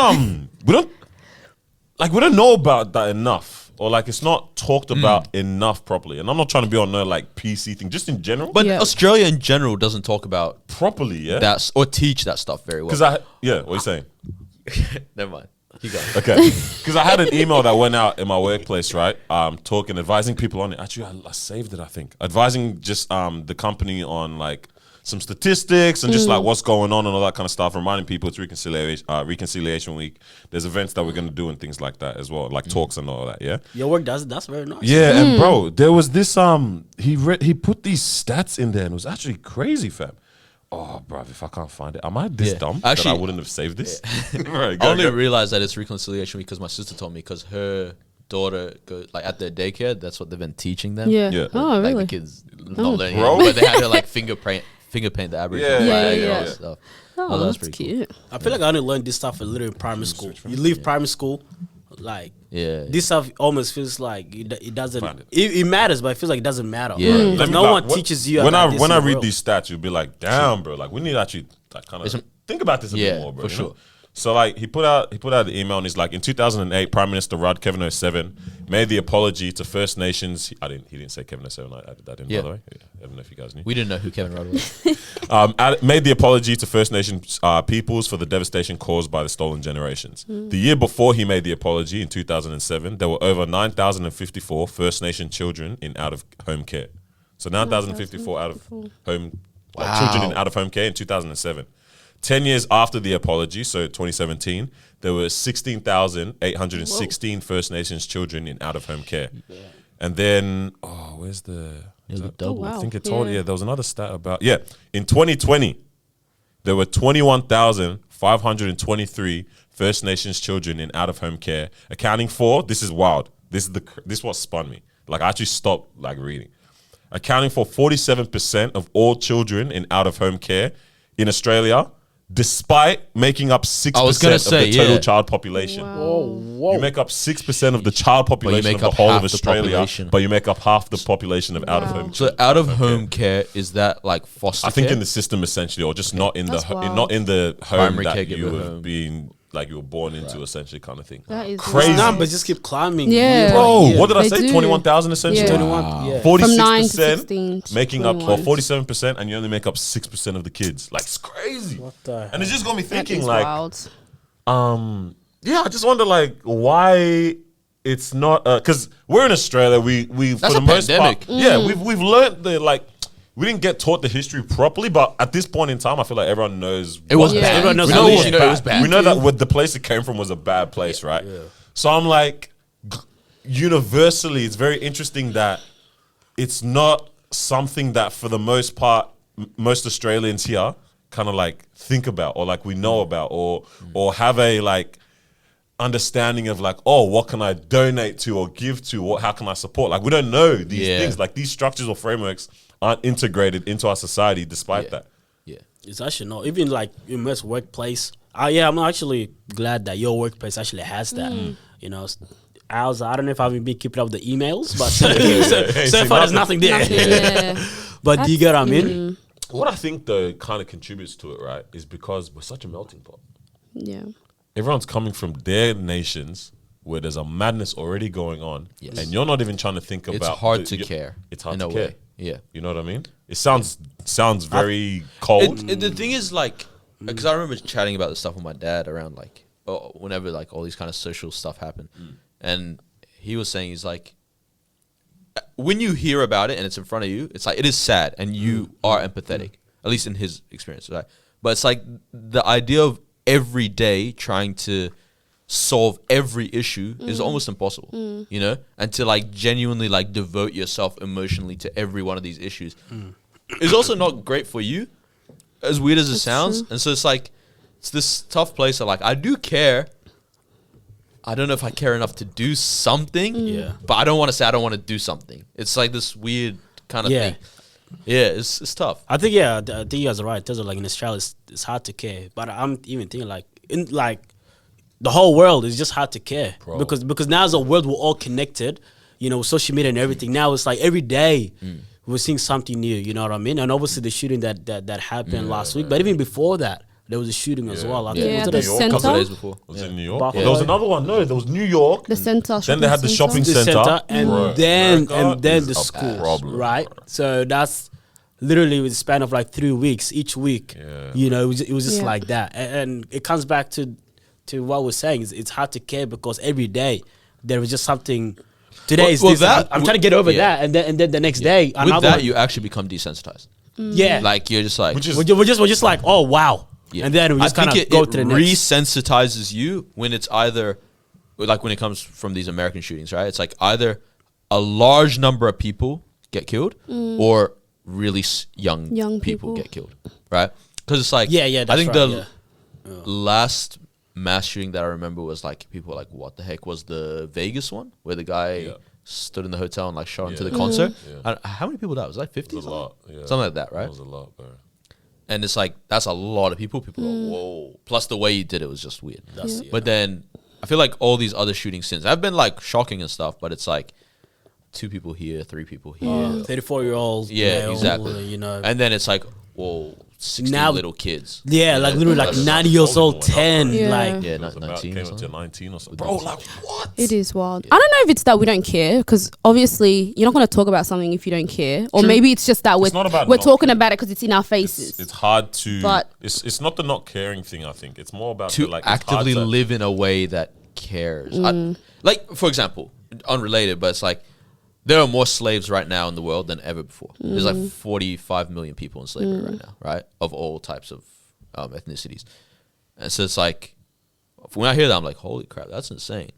know about that enough, or like it's not talked about enough properly. And I'm not trying to be on no like PC thing, just in general. But Australia in general doesn't talk about properly, yeah, that or teach that stuff very well. Because what are you saying? Never mind. You go. Okay, because I had an email that went out in my workplace, right? Advising people on it. Actually, I saved it. I think advising just the company on like some statistics and just like what's going on and all that kind of stuff. Reminding people it's Reconciliation Week. There's events that we're gonna do and things like that as well, like talks and all that. Yeah, your work that's very nice. Yeah, and bro, there was this he put these stats in there and it was actually crazy, fam. Oh, bro, if I can't find it, am I this dumb that I wouldn't have saved this? Right, I only realized that it's Reconciliation Week because my sister told me, because her daughter goes like at their daycare. That's what they've been teaching them. Yeah. Oh, like really? The kids not learning, but they had to like finger paint the Aboriginal flag and all that stuff. Oh, that's pretty cute. I feel like I only learned this stuff a little in primary school. You leave primary school, like this stuff almost feels like it doesn't. It matters, but it feels like it doesn't matter. Yeah. Because no one teaches you. When I read these stats, you'll be like, damn, bro, like we need to actually like kind of think about this a bit more, bro. For sure. So like he put out the email and he's like, in 2008, Prime Minister Rudd Kevin 07 made the apology to First Nations. He didn't say Kevin 07. I added that in, by the way. I don't know if you guys knew. We didn't know who Kevin Rudd was. Made the apology to First Nations peoples for the devastation caused by the stolen generations. The year before he made the apology, in 2007, there were over 9,054 First Nation children in out-of-home care. So 9,054 out-of-home children in out-of-home care in 2007. 10 years after the apology, so 2017, there were 16,816 First Nations children in out-of-home care. Yeah. And then, where's the... double. I think it told, there was another stat about... Yeah, in 2020, there were 21,523 First Nations children in out-of-home care, accounting for... This is wild. This is what spun me. Like, I actually stopped, like, reading. Accounting for 47% of all children in out-of-home care in Australia, despite making up 6% of the total child population. Wow. You make up 6% of the child population of the whole of Australia, but you make up half the population of out-of-home. So out-of-home care, is that like foster care? I think in the system essentially, or just not in the home primary that you have home. been, like you were born into, essentially, kind of thing. That is crazy. Numbers just keep climbing. Yeah. Bro, what did I They say? do. 21,000 essentially? Yeah. 21, yeah. 46% From 9 to 16 to making up, or 21. 47%, and you only make up 6% of the kids. Like, it's crazy. What the And it just got me That thinking, is like, wild. I just wonder, like, why it's not, because we're in Australia, we for the most part, we've learned the, like, we didn't get taught the history properly, but at this point in time, I feel like everyone knows It was Yeah. bad. Everyone knows We how know it it was was bad. It was bad. We know that the place it came from was a bad place, right? Yeah. So I'm like, universally, it's very interesting that it's not something that, for the most part, most Australians here kind of like think about, or like we know about, or have a like understanding of, like, oh, what can I donate to or give to, or how can I support? Like, we don't know these things. Like, these structures or frameworks aren't integrated into our society despite that. Yeah. It's actually not. Even like in most workplace. I'm actually glad that your workplace actually has that. You know, I don't know if I've been keeping up with the emails, but so far there's nothing there. Yeah. But do you get what I mean? What I think, though, kind of contributes to it, right, is because we're such a melting pot. Yeah. Everyone's coming from their nations where there's a madness already going on, and you're not even trying to think about... It's hard to care. It's hard in to a care. way. Yeah. You know what I mean? It sounds very cold. The thing is, like, because I remember chatting about this stuff with my dad around, like, whenever, like, all these kind of social stuff happen. And he was saying, he's like, when you hear about it and it's in front of you, it's like, it is sad and you are empathetic, at least in his experience, right? But it's like the idea of every day trying to solve every issue is almost impossible, you know? And to, like, genuinely, like, devote yourself emotionally to every one of these issues is also not great for you, as weird as it sounds. And so it's like, it's this tough place of, like, I do care. I don't know if I care enough to do something, but I don't want to say I don't want to do something. It's like this weird kind of thing. Yeah, it's tough. I think I think you guys are right. In terms of, like, in Australia, it's hard to care. But I'm even thinking, like, in like the whole world is just hard to care, because now as a world we're all connected. You know, social media and everything. Now it's like every day we're seeing something new. You know what I mean? And obviously the shooting that happened last week, but even before that, there was a shooting as well. I think Yeah, was it the a New York, center. couple of days before. Was it New York? Buffalo. There was another one. No, there was New York. The center. Then they had the shopping the center, center, and Right. then America is the a schools, problem, right? bro. So that's literally with the span of like 3 weeks each week. Yeah. You know, it was just Yeah. like that, and it comes back to what we're saying is it's hard to care because every day there is just something. Today is Well, this. that- I'm trying to get over yeah. that, and then the next day With another that, one. you actually become desensitized. Yeah, Like you're just like, Which is we're just like, oh wow, yeah. and then we just I kind think of go to the next. resensitizes you when it's either like when it comes from these American shootings, right? It's like either a large number of people get killed or really young Young people people. get killed, right? Because it's like Yeah, I that's think right, the last mass shooting that I remember was like people were like, what the heck was the Vegas one where the guy stood in the hotel and like shot into the concert? How many people died? Was it like 50? It was a lot. Yeah. Something like that, right? It was a lot, bro. And it's like that's a lot of people. People go, whoa. Plus the way he did it was just weird. But then I feel like all these other shootings since have been like shocking and stuff, but it's like 2 people here, 3 people here. 34-year-old. Yeah, male, exactly. You know, And then it's like, whoa, 16 Now- little kids. yeah, like literally like That's 90 years older old, than what 10, Yeah. like. Yeah, It was about, 19 or came up to something. 19 or something. Bro, like what? It is wild. I don't know if it's that we don't care, because obviously you're not going to talk about something if you don't care, or maybe it's just that It's not about we're not talking caring. about it because it's in our faces. It's hard to. But- it's not the not caring thing. I think it's more about To the, like it's hard actively to- live in a way that cares. Like, for example, unrelated, but it's like there are more slaves right now in the world than ever before. There's like 45 million people in slavery right now, right? Of all types of ethnicities. And so it's like, when I hear that, I'm like, holy crap, that's insane.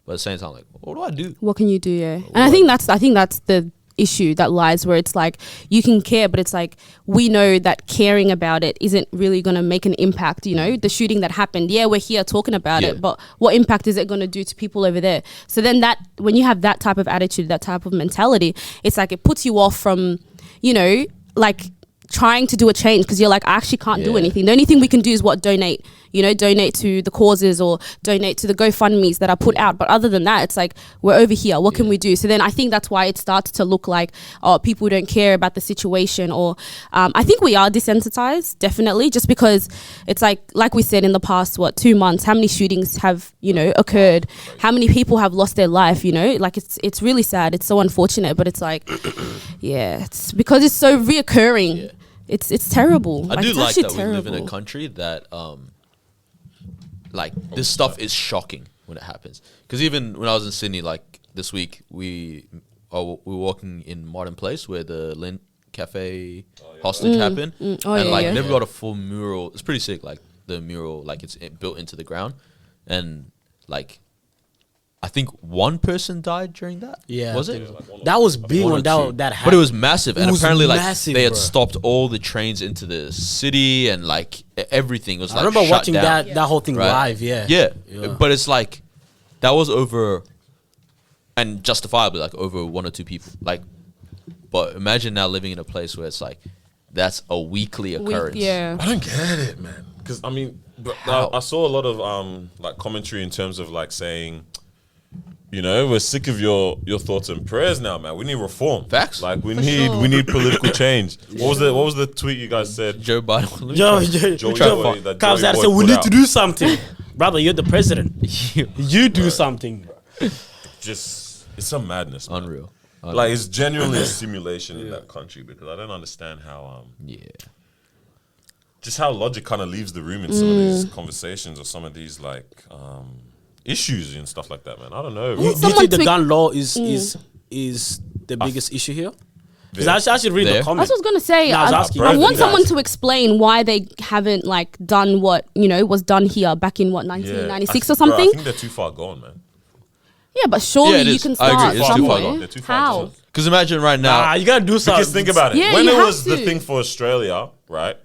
But at the same time, I'm like, what do I do? What can you do? Yeah, and I think that's the issue that lies where it's like you can care, but it's like we know that caring about it isn't really going to make an impact. You know, the shooting that happened, yeah, we're here talking about it, but what impact is it going to do to people over there? So then that when you have that type of attitude, that type of mentality, it's like it puts you off from, you know, like trying to do a change because you're like, I actually can't do anything. The only thing we can do is donate, you know, donate to the causes or donate to the GoFundMes that are put out. But other than that, it's like, we're over here. What can we do? So then I think that's why it starts to look like, oh, people don't care about the situation. Or I think we are desensitized, definitely, just because it's like we said in the past, 2 months, how many shootings have, you know, occurred? How many people have lost their life, you know? Like, it's really sad. It's so unfortunate, but it's like, yeah, it's because it's so reoccurring. Yeah. It's terrible. I do it's like actually that we live in a terrible. country that, like, this stuff is shocking when it happens. Because even when I was in Sydney, like, this week, we were walking in Modern Place where the Lynn Cafe hostage happened. Oh, and, yeah, like, yeah. they've got a full mural. It's pretty sick, like, the mural, like, it's built into the ground. And, like, I think one person died during that. Yeah, Was I it? think that was big One when or two. that happened. But it was massive, and It was apparently, like massive, they had bro. stopped all the trains into the city, and like everything was I like. remember shut watching down, that whole thing right? live. Yeah, yeah, but it's like that was over, and justifiably like over 1 or 2 people. Like, but imagine now living in a place where it's like that's a weekly occurrence. Yeah. I don't get it, man. Because I mean, I saw a lot of like commentary in terms of like saying, you know, we're sick of your thoughts and prayers now, man. We need reform. Facts. Like we sure. need political change. What was the tweet you guys said? Joe Biden. Joey Boy comes out and Boy said, "We put need out. to do something, brother. You're the president. You do something." Just it's some madness, man. Unreal. Like it's genuinely a simulation in that country because I don't understand how Yeah. just how logic kind of leaves the room in some of these conversations or some of these like issues and stuff like that, man. I don't know. Do you Someone think the tweet- gun law is the biggest issue here? Because I should read There. the That's comments. what I was gonna say. No, I was I, asking I you want guys. someone to explain why they haven't like done what was done here back in 1996 or Bro, something. I think they're too far gone, man. Yeah, but surely Yeah, it you is. can I start agree. It's too far somewhere. gone. They're too far How? gone. Because imagine right now. Nah, you gotta do something. Because think about it. Yeah, when you it have was the to. thing for Australia, right?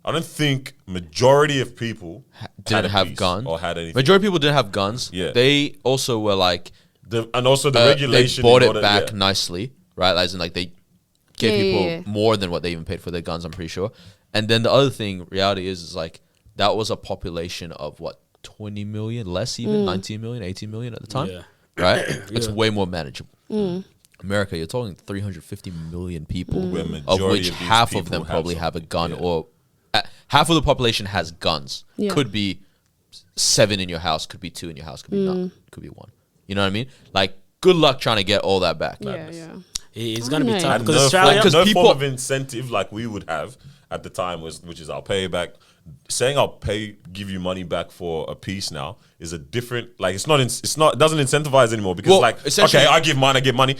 I don't think majority of people didn't had a have piece guns. or had anything. Majority of people didn't have guns. Yeah. They also were like And also the regulation. They bought in it order- back yeah. nicely, right? As in, like they gave Yeah, people yeah, yeah. more than what they even paid for their guns. I'm pretty sure. And then the other thing, reality is like that was a population of what 20 million, less even 19 million, 18 million at the time, Yeah. right? It's way more manageable. America, you're talking 350 million people, Where of majority which of these half of people them have probably have a something. gun, Yeah. or half of the population has guns. Yeah. Could be 7 in your house, could be 2 in your house, could be none, could be 1. You know what I mean? Like, good luck trying to get all that back. Yeah, yeah. It's gonna be know. tough And because no, Australia. because no people- form of incentive like we would have at the time which is I'll pay you back. Saying give you money back for a piece now is a different, like it doesn't incentivize anymore because Well, like, essentially- okay, I give money.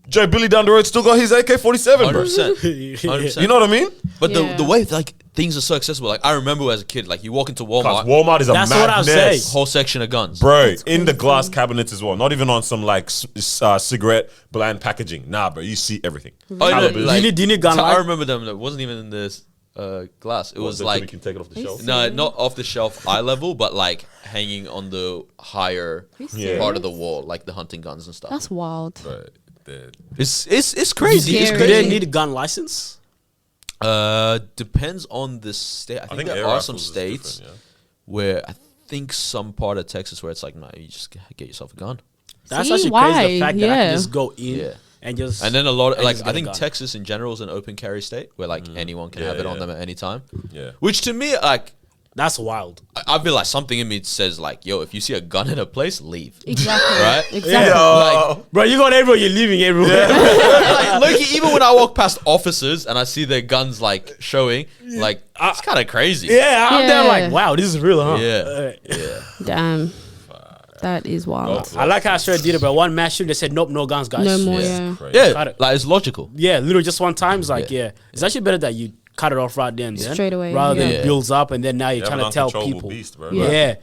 Joe Billy down the road still got his AK-47, bro. 100%. 100%. You know what I mean? But Yeah. the way like things are so accessible, like I remember as a kid, like you walk into Because Walmart, Walmart is a That's what I was madness. saying. whole section of guns. Bro, in the glass cabinets as well. Not even on some like cigarette bland packaging. Nah, bro, you see everything. Oh, no, Calibers. like, Do you need gun so I light? remember them. It wasn't even in this glass. It was So like you can take it off the shelf. no, not off the shelf eye level, but like hanging on the higher Yeah. part of the wall, like the hunting guns and stuff. That's wild. Bro, they're- It's crazy. It's Scary. Do they crazy. need a gun license? Depends on the state. I think air there are some rifles is states different, yeah. where I think some part of Texas where it's like, no, you just get yourself a gun. That's See, actually why? crazy. The fact that I Yeah. can just go in Yeah. and just And then a lot of, and like just I get a think gun. Texas in general is an open carry state where like anyone can Yeah, have it on yeah. them at any time. Yeah. Which to me, like That's wild. I feel like something in me says like, yo, if you see a gun in a place, leave. Exactly. Right? Exactly. Like, Bro, you going everywhere, you're leaving everywhere. like Loki, even when I walk past officers and I see their guns like showing, like it's kind of crazy. Yeah, I'm there Yeah. like, wow, this is real, huh? Yeah. Yeah. Damn. That is wild. I like how Australia did it, but one mass shooting, they said, nope, no guns, guys. No more. Yeah. Yeah. Crazy. Yeah, Got it. like it's logical. Yeah, literally just one time. It's like, Yeah. yeah. It's actually better that you cut it off right then. Straight away, Rather than yeah. it builds up and then now you're You have trying an to tell uncontrollable people. beast, bro. Yeah. Yeah.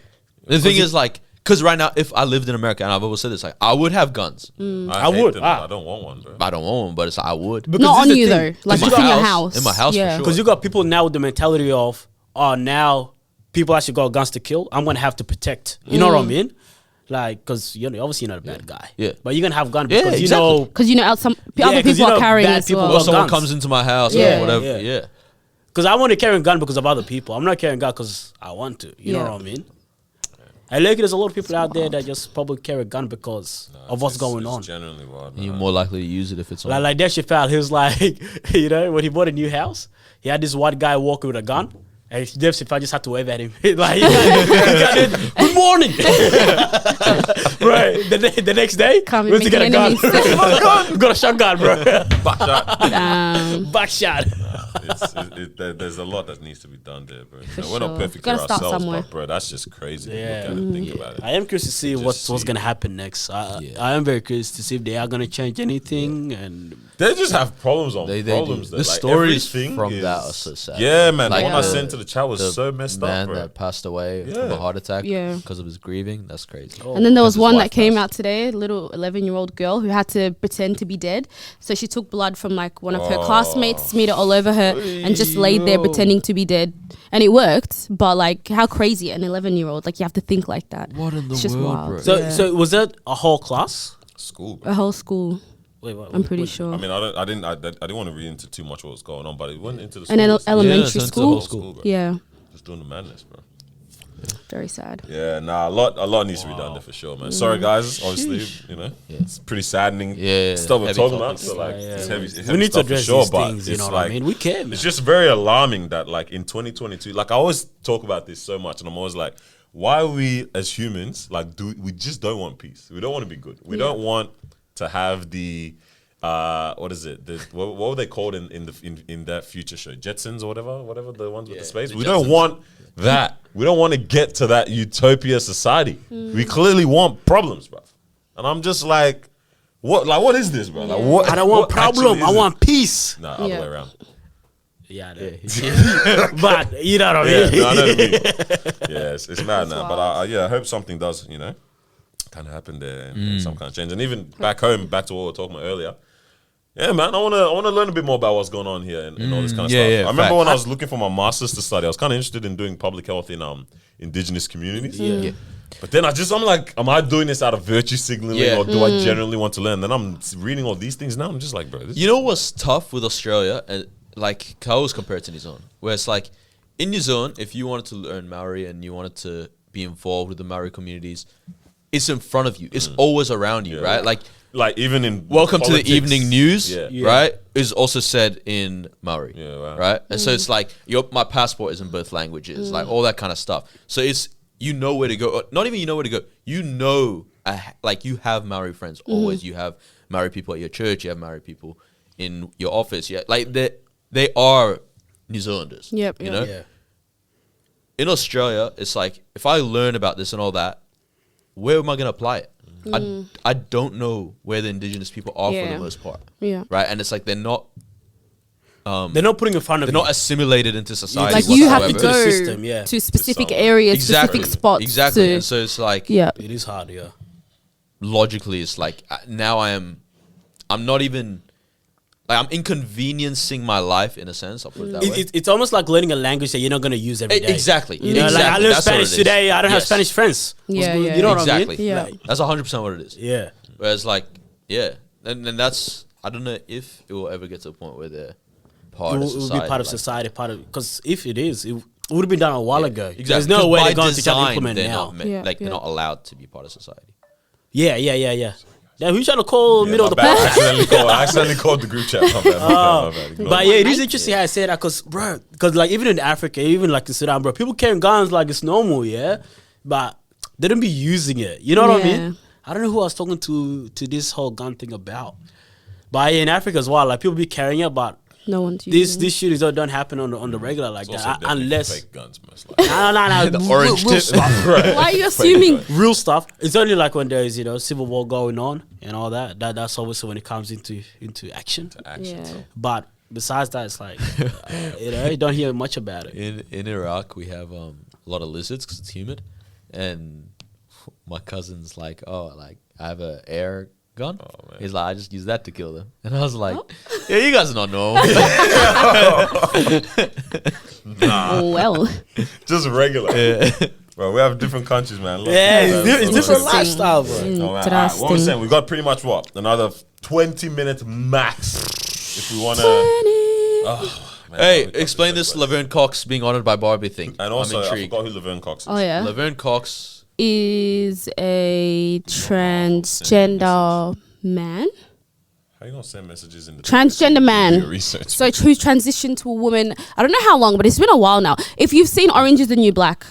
The thing is, like, because right now, if I lived in America, and I've always said this, like, I would have guns. I would. hate them, Ah. but I don't want one, bro. I don't want one, but it's like, I would. Because Not this on is the you thing. though. Like In just my in your house. house. In my house, for Yeah. sure. Because you got people now with the mentality of, oh, now people actually got guns to kill. I'm going to have to protect. You know what I mean? Like, because obviously you're not a bad guy. Yeah. But you're going to have gun Yeah, because you exactly. know. Because you know, other 'cause people you are know carrying bad as people well. Or got someone guns. comes into my house Yeah. or whatever. Yeah. Yeah. Because I want to carry a gun because of other people. I'm not carrying a gun because I want to. You know Yeah. what I mean? I like there's a lot of people out there that just probably carry a gun because of what's going on. It's genuinely wild, man. You're more likely to use it if it's on. Like Dave Chappelle, he was like, you know, when he bought a new house, he had this white guy walking with a gun. And Dave Chappelle just had to wave at him. Like, he got it, good morning. Bro, the next day, Come where's he and got a make gun? enemies. Got a shotgun, bro. Back shot. Back shot. There's a lot that needs to be done there, bro. For We're not sure. perfect Gotta here start ourselves, somewhere. but bro, that's just crazy. Yeah. Look at it, think about it. I am curious to see Just what's see. going to happen next. I am very curious to see if they are going to change anything. And They just have problems on They problems. do. There. The Like, stories everything from is- that are so sad. Yeah, man. Like the one I the- sent to the chat was The so messed man up, bro. that passed away from Yeah. a heart attack Yeah. because of his grieving. That's crazy. Oh. And then there was Because his one wife that came passed. out today, a little 11-year-old girl who had to pretend to be dead. So she took blood from like one of her classmates, smeared it all over her, and just laid there pretending to be dead. And it worked, but like how crazy an 11-year-old, like you have to think like that. What in the It's just world, wild. bro? so, Yeah. so was that a whole class? School, bro. A whole school, Wait, what? I'm pretty sure. I mean, I didn't want to read into too much what was going on, but it went into the And school. elementary it's into the school. whole school, bro. Yeah, Just doing the madness, bro. very sad. Yeah, nah, a lot needs to be done there for sure, man. Sorry, guys. Obviously, you know, it's pretty saddening. Yeah, stuff we're heavy talking about. topics. So like, Yeah. it's heavy. It's We heavy need to stuff for address sure, these but things, you it's know what I like- mean? We care, man. It's just very alarming that like in 2022, like I always talk about this so much, and I'm always like, why are we as humans like we just don't want peace? We don't want to be good. We don't want to have the what is it? What were they called in that future show? Jetsons or whatever the ones with the space. the We don't Jetsons. want that. We don't want to get to that utopia society. We clearly want problems, bro. And I'm just like, what is this, bro? Like, what? I don't want what actually problem. is I it? want peace. Nah, other Yeah. way around. Yeah, but you know what I mean? Yeah, no, I know what you mean. Yeah, it's mad now. But I hope something does, kind of happen there and some kind of change. And even back home, back to what we were talking about earlier. Yeah, man, I wanna learn a bit more about what's going on here and all this kind of yeah, stuff. yeah, I remember facts. when I was looking for my master's to study, I was kind of interested in doing public health in indigenous communities. Yeah. But then I'm like, am I doing this out of virtue signaling Yeah. or do I genuinely want to learn? Then I'm reading all these things now. I'm just like, bro, this You know what's tough with Australia? And like, I always compare it to New Zealand, where it's like, in New Zealand, if you wanted to learn Maori and you wanted to be involved with the Maori communities, it's in front of you. It's always around you, right? Like even in welcome politics, to the evening news, Yeah. right? Is also said in Maori, wow. right? And so it's like my passport is in both languages, like all that kind of stuff. So it's where to go. Not even where to go. Like you have Maori friends always. You have Maori people at your church. You have Maori people in your office. Yeah, like they are New Zealanders. Yep. You know. Yeah. In Australia, it's like if I learn about this and all that, where am I going to apply it? I don't know where the indigenous people are for the most part. Yeah. Right, and it's like they're not They're not putting in front of they're you. not assimilated into society. Like you have to whatsoever. go Into the system, yeah. to specific Exactly. areas, Exactly. specific spots. Exactly, to- and so it's like yeah. It is hard, yeah. logically, it's like now I'm not even like I'm inconveniencing my life in a sense. I'll put it that way. It's almost like learning a language that you're not going to use every day. Exactly. You know, exactly. like I learned That's what Spanish it is. today. I don't have Yes. Spanish friends. Yeah, yeah. You know Exactly. what I mean? Yeah. Like, That's 100% what it is. yeah. Whereas like and that's I don't know if it will ever get to a point where they're part It of will society. be part of like- society, because if it is, it would have been done a while ago. Exactly. There's no 'Cause way by they're going to try to design, implement they're now. not Yeah, they're yeah. not allowed to be part of society. Yeah. Now, who's trying to call middle of the My bad. podcast? I accidentally called the group chat. My bad. Ignore But me. yeah, it is interesting how I say that because like even in Africa, even like in Sudan, bro, people carrying guns like it's normal, yeah, but they don't be using it. You know what I Yeah. mean? I don't know who I was talking to this whole gun thing about, but yeah, in Africa as well, like people be carrying it, but No one's using these shootings don't happen on the regular like It's also that definitely unless fake guns, most likely. no The orange real tip. stuff. Why are you assuming? Real stuff. It's only like when there's civil war going on and all that. That's obviously when it comes into action. Action. Yeah. But besides that, it's like you don't hear much about it. In Iraq, we have a lot of lizards because it's humid, and my cousin's like, "Oh, like I have an air gun." Oh, man. He's like, "I just use that to kill them," and I was like, "Yeah, you guys are not normal." Oh well. Just regular. Bro, we have different countries, man. Look, Yeah, man, it's look, different look. lifestyle, bro. Oh, man. All right, what Interesting. we're saying, we got pretty much another 20 minutes max. If we want to. Hey, explain this Laverne Cox being honored by Barbie thing. And also, I'm I intrigued. forgot who Laverne Cox is. Oh yeah. Laverne Cox. Is a transgender man. How you gonna send messages in the Transgender Do man. your research. So who's transitioned to a woman. I don't know how long, but it's been a while now. If you've seen Orange is the New Black.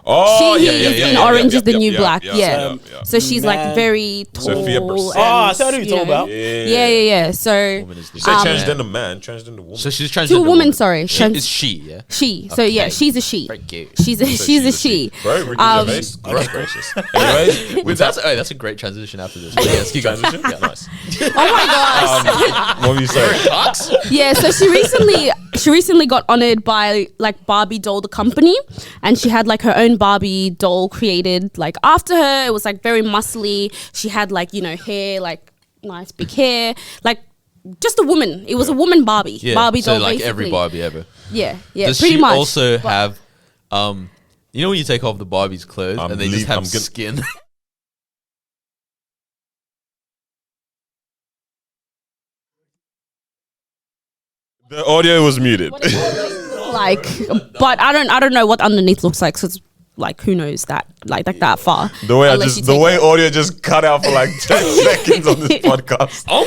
Oh, She is in Orange is the New Black. Yeah. So she's like Man. very tall. Sophia Bush. and, Oh, I see what you're you talking know. about. Yeah. So Woman is the- You said Um, transgender man, transgender woman. So she's transgender. to a woman, sorry. She, Trans- is she? Yeah. she. So yeah, Okay. she's a she. Very cute. She's a she. Bro, Ricky Um, Gervais. Gross gracious. Anyways, Wait, that's a great transition after this. But yes, keep going. transition. Yeah, nice. Oh my gosh. What were you saying? Cox? Yeah, so she recently got honored by like Barbie Doll the company, and she had like her own Barbie doll created like after her. It was like very muscly. She had like hair, like nice big hair, like just a woman. It was a woman Barbie. Yeah. Barbie so doll. like basically. every Barbie ever. Yeah, Does pretty she much. also But- have, you know when you take off the Barbie's clothes I'm and they just leave- have I'm gonna- skin? The audio was muted. like, but I don't know what underneath looks like. So it's like who knows that that far. The way Unless you the take way it. audio just cut out for like 10 seconds on this podcast. I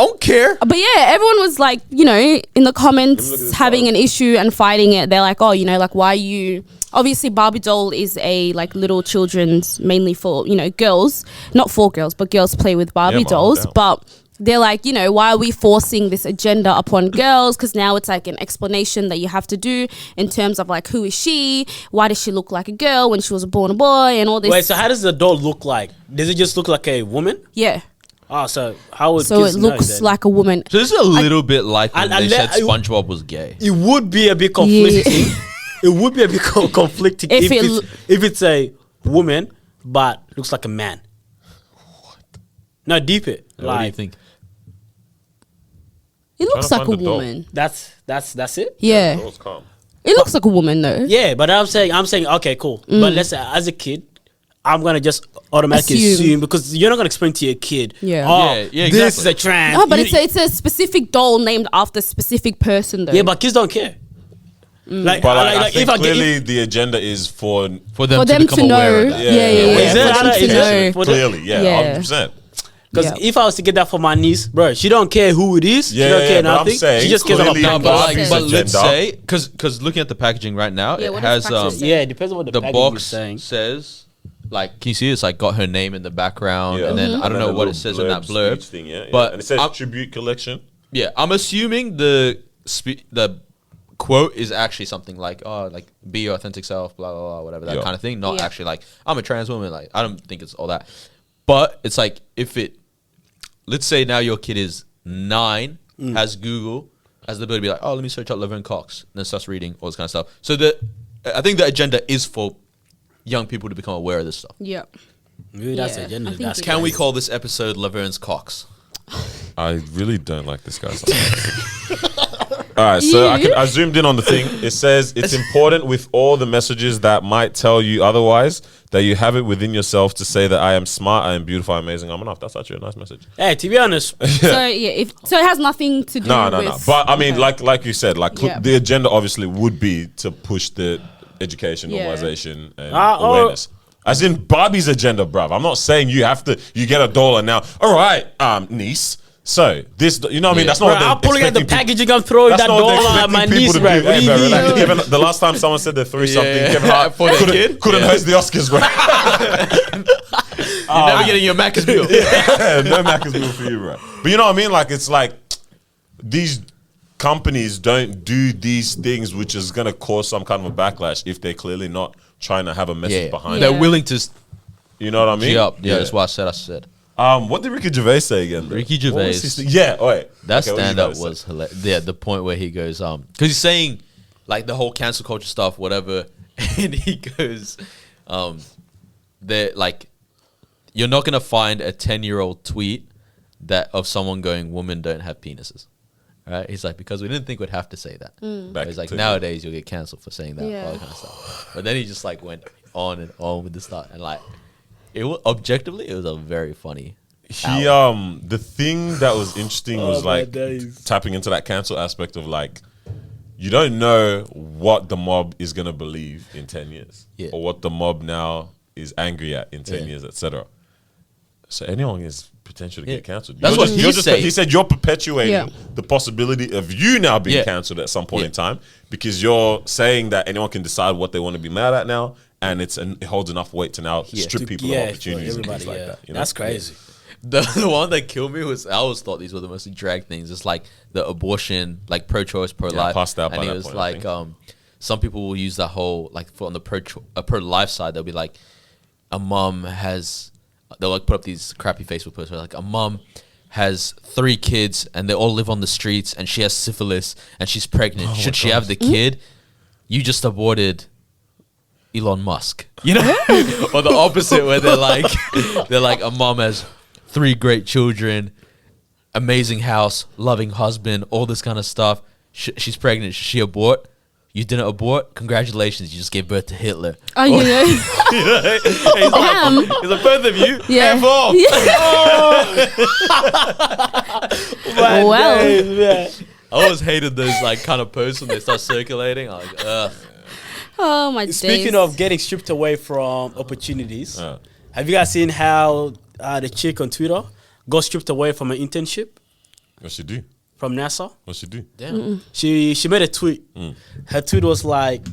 don't care. But yeah, everyone was like, in the comments having an issue and fighting it. They're like, oh, like why you? Obviously, Barbie doll is a like little children's, mainly for girls, not for girls, but girls play with Barbie man, dolls. damn. But they're like, why are we forcing this agenda upon girls? Because now it's like an explanation that you have to do in terms of like, who is she? Why does she look like a girl when she was born a boy and all this? Wait, so how does the doll look like? Does it just look like a woman? Yeah. Oh, so how would So it kids know looks then? like a woman. So this is a little bit like when I they said let- SpongeBob was gay. It would be a bit conflicting. It would be a bit conflicting If if it's a woman but looks like a man. What? No, deep it. What do you Like think? It looks to like a find the doll. woman. that's it. Yeah. That was calm. It looks like a woman though. Yeah, but I'm saying okay, cool. But let's say as a kid, I'm gonna just automatically assume because you're not gonna explain to your kid. Yeah. Oh, Yeah, this exactly. is a trans. No, but You- it's a specific doll named after a specific person though. yeah, but kids don't care. Like, But I think if I clearly the agenda is for them For to them become to know. aware of that. Yeah, yeah, yeah. Is For it them other- to is it- know. for the- clearly, yeah, Yeah. 100%. Because Yeah. if I was to get that for my niece, bro, she don't care who it is. She Yeah, don't yeah, care but I'm nothing. saying She just cares about clearly- No, prank but, calls. Barbie's but let's agenda. say, because looking at the packaging right now, Yeah, it what does has the packaging say? Yeah, it depends on what the, the packaging box is saying. says, like, can you see it's like got her name in the background, Yeah. and then I don't know the what little it says in that speech blurb. thing, yeah. But and it says I'm- tribute collection. Yeah, I'm assuming the quote is actually something like, oh, like be your authentic self, blah blah blah, whatever, that Yeah. kind of thing. Not Yeah. actually like I'm a trans woman. Like I don't think it's all that. But it's like if it, let's say now your kid is 9, has Google, has the ability to be like, oh, let me search out Laverne Cox, and then starts reading all this kind of stuff. So I think the agenda is for young people to become aware of this stuff. Yeah. Maybe that's Yeah, the agenda. I think That's it Can we is. call this episode Laverne's Cox? I really don't like this guy. All right, so I zoomed in on the thing. It says it's important with all the messages that might tell you otherwise that you have it within yourself to say that I am smart, I am beautiful, I'm amazing, I'm enough. That's actually a nice message. Hey, to be honest, So yeah, so it has nothing to do No, with. no, no. But I mean, Okay. like you said, like Yeah. the agenda obviously would be to push the education, Yeah. normalization, and Oh. awareness. As in Barbie's agenda, bruv. I'm not saying you get a dollar now. All right, niece. So this, you know what I mean? Yeah. That's not bro, what they're I'm pulling out the expecting people- package. I'm throwing That's that not what they're dollar at my expecting niece, people bro. to What do. do Hey, you bro, mean? like, the last time someone said they threw something, Kevin Hart For their kid? couldn't host the Oscars, bro. You're never getting your Macca's meal. No Mac is meal for you, bro. But you know what I mean? Like, it's like these companies don't do these things, which is going to cause some kind of a backlash if they're clearly not trying to have a message behind They're it. Yeah. willing to You know what I mean? G up. Yeah, that's what I said. What did Ricky Gervais say again? Bro? Ricky What was Gervais. his thing? Yeah, wait. That Okay, what did you stand up guys was say? hilarious. Yeah, the point where he goes, because he's saying like the whole cancel culture stuff, whatever, and he goes, they're like, you're not gonna find a 10-year-old tweet that of someone going, "Women don't have penises." Right? He's like, because we didn't think we'd have to say that. Back He's like, to- nowadays you'll get cancelled for saying that, Yeah. all that kind of stuff. But then he just like went on and on with the stuff, and like, objectively, it was a very funny. He the thing that was interesting was my like days. tapping into that cancel aspect of like you don't know what the mob is gonna believe in 10 years. Yeah. Or what the mob now is angry at in 10 years, etc. So anyone is potential to Yeah. get cancelled. That's what he said. He said you're perpetuating Yeah. the possibility of you now being Yeah. cancelled at some point Yeah. in time because you're saying that anyone can decide what they want to be mad at now, and it holds enough weight to now strip people of opportunities and things like that. You know? That's crazy. The one that killed me was, I always thought these were the mostly drag things. It's like the abortion, like pro-choice, pro-life. passed out by and he that was point, I like, think. some people will use the whole, like for on the pro-life side, they'll be like, a mom has, they'll like put up these crappy Facebook posts where like a mom has 3 kids and they all live on the streets and she has syphilis and she's pregnant. Should she have the kid? You just aborted Elon Musk, you know, or the opposite where they're like a mom has 3 great children, amazing house, loving husband, all this kind of stuff. She's pregnant. Should she abort? You didn't abort? Congratulations, you just gave birth to Hitler. Oh, you know. He's like, both of you, Yeah. F off. Well. I always hated those like kind of posts when they start circulating. I'm like, ugh. Oh my days. Speaking of getting stripped away from opportunities, Yeah. have you guys seen how the chick on Twitter got stripped away from an internship What she do? from NASA? What she do? Damn. She made a tweet. Her tweet was like,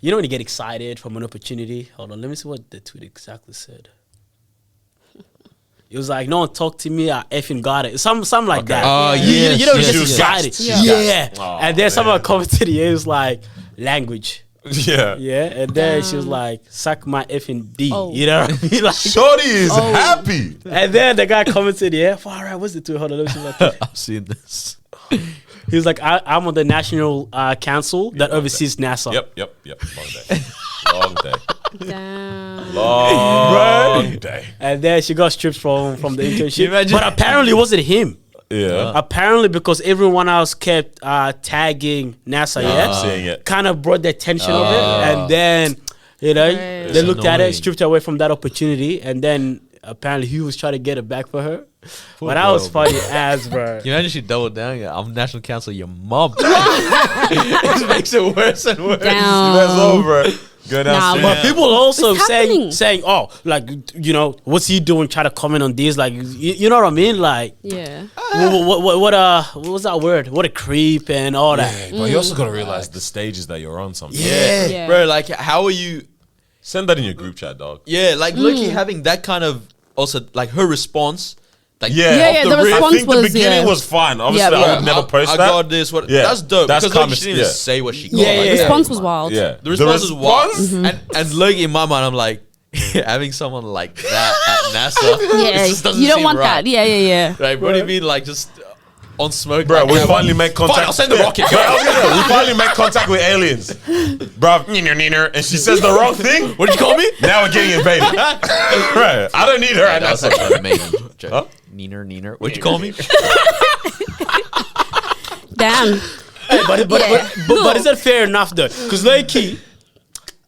you know when you get excited from an opportunity? Hold on, let me see what the tweet exactly said. It was like, no one talked to me, I effing got it. Something like that. Oh, You- yes, you know, yes, you get yes. excited. She was gassed. Yeah. Oh, And then someone man. commented, it was like, language. Yeah. Yeah. And then she was Damn. like, suck my effing D. Oh. You know what I mean? Like, Shorty is happy. and then the guy commented, yeah, all right, what's the tweet? Hold on, let me see what tweet. I've seen this. He was like, I'm on the national council that oversees NASA. Yep. Long day. Long day. Damn. Long day. And then she got stripped from the internship. imagine? But apparently it wasn't him. Yeah. Apparently because everyone else kept tagging NASA, I'm seeing it. kind of brought the attention of it. And then, you know, Right. they It's looked at it, annoying. stripped away from that opportunity. And then apparently he was trying to get it back for her. But that was funny as, bro. You imagine she doubled down. Yeah, I'm national counsel. Your mom. It makes it worse and worse. Damn. That's over. Go downstairs. But people also It's happening. saying, oh, like, you know, what's he doing? Try to comment on this, like, you know what I mean? Like, Yeah. what was that word? What a creep and all that. Yeah, but you also gotta realize the stages that you're on sometimes. Yeah. Bro, like, how are you? Send that in your group chat, dog. Yeah, like, Loki having that kind of, also, like, her response. Like, Yeah, off the rip. response I think the was, beginning yeah. was fine. Obviously, Yeah, I would never post I that. got this. What? Yeah, That's dope. that's Because Loki common- didn't even yeah. say what she got. Yeah, Like, yeah, Response was wild. Yeah, The response is wild. response- And Loki, in my mind, I'm like, having someone like that at NASA. it Yeah. just doesn't You don't seem want right. that. Yeah. Like, what do you mean? Like, just on smoke? Bro, like we that? finally make contact. Fine, I'll send the rocket. Bro, we finally make contact with aliens. Bro, neener, and she says the wrong thing. What did you call me? Now we're getting invaded. Right. I don't need her at That was NASA. actually an amazing joke. Huh? Neener. What'd you call me? Damn. But is that fair enough, though? Because, like,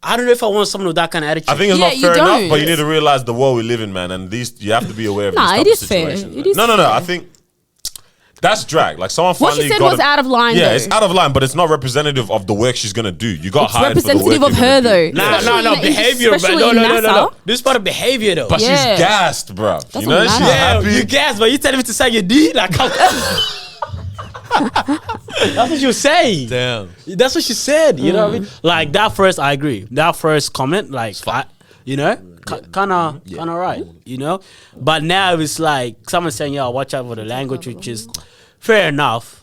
I don't know if I want someone with that kind of attitude. I think it's Yeah, not you fair enough, don't. but you need to realize the world we live in, man. And these, you have to be aware of Nah, these it type is of fair. situations. It is no. fair. I think that's drag. Like someone What finally she said got was a- out of line, Yeah, though. it's out of line, but it's not representative of the work she's gonna do. You got It's hired for the representative work of you're her, gonna do. though. No, Especially in the- behavior, bro. especially No, in no. NASA. This is part of behavior, though. But Yeah. she's gassed, bro. Doesn't You know, she's matter. happy. You guess, but you telling me to say your D? Like, how? That's what you say. Damn. That's what she said. You know what I mean? Like that first, I agree. That first comment, like, you know, kind of right. You know, but now it's like someone saying, "Yo, watch out for the language," which is fair enough,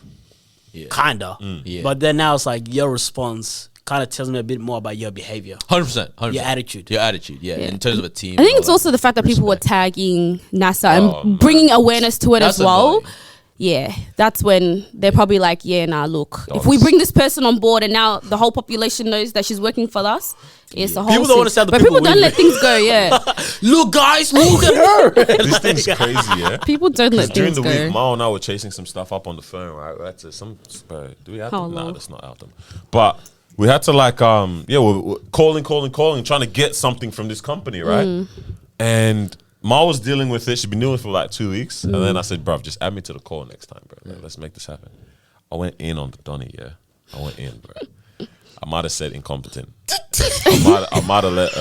kinda. Yeah. But then now it's like your response kind of tells me a bit more about your behavior, 100%. your attitude. Your attitude, yeah. In terms of a team. I think and it's all also the fact that people were tagging NASA Oh, and bringing awareness to it That's as well. annoying. Yeah, that's when they're probably like, yeah, nah, look, if we bring this person on board and now the whole population knows that she's working for us, it's a whole People don't thing. wanna sell the But people people don't with let it. things go, yeah. Look, guys, look at her. This thing's crazy, yeah. People don't let During things the week, go. Mao and I were chasing some stuff up on the phone, right? We had to do we have How them? No, long? that's not out them. But we had to like we're calling, trying to get something from this company, right? Mm. And Ma was dealing with it. She'd been dealing with it for like 2 weeks. And then I said, bruv, just add me to the call next time, bro. Like, let's make this happen. I went in on the Donny, yeah. I went in, bro. I might have said incompetent. I might have let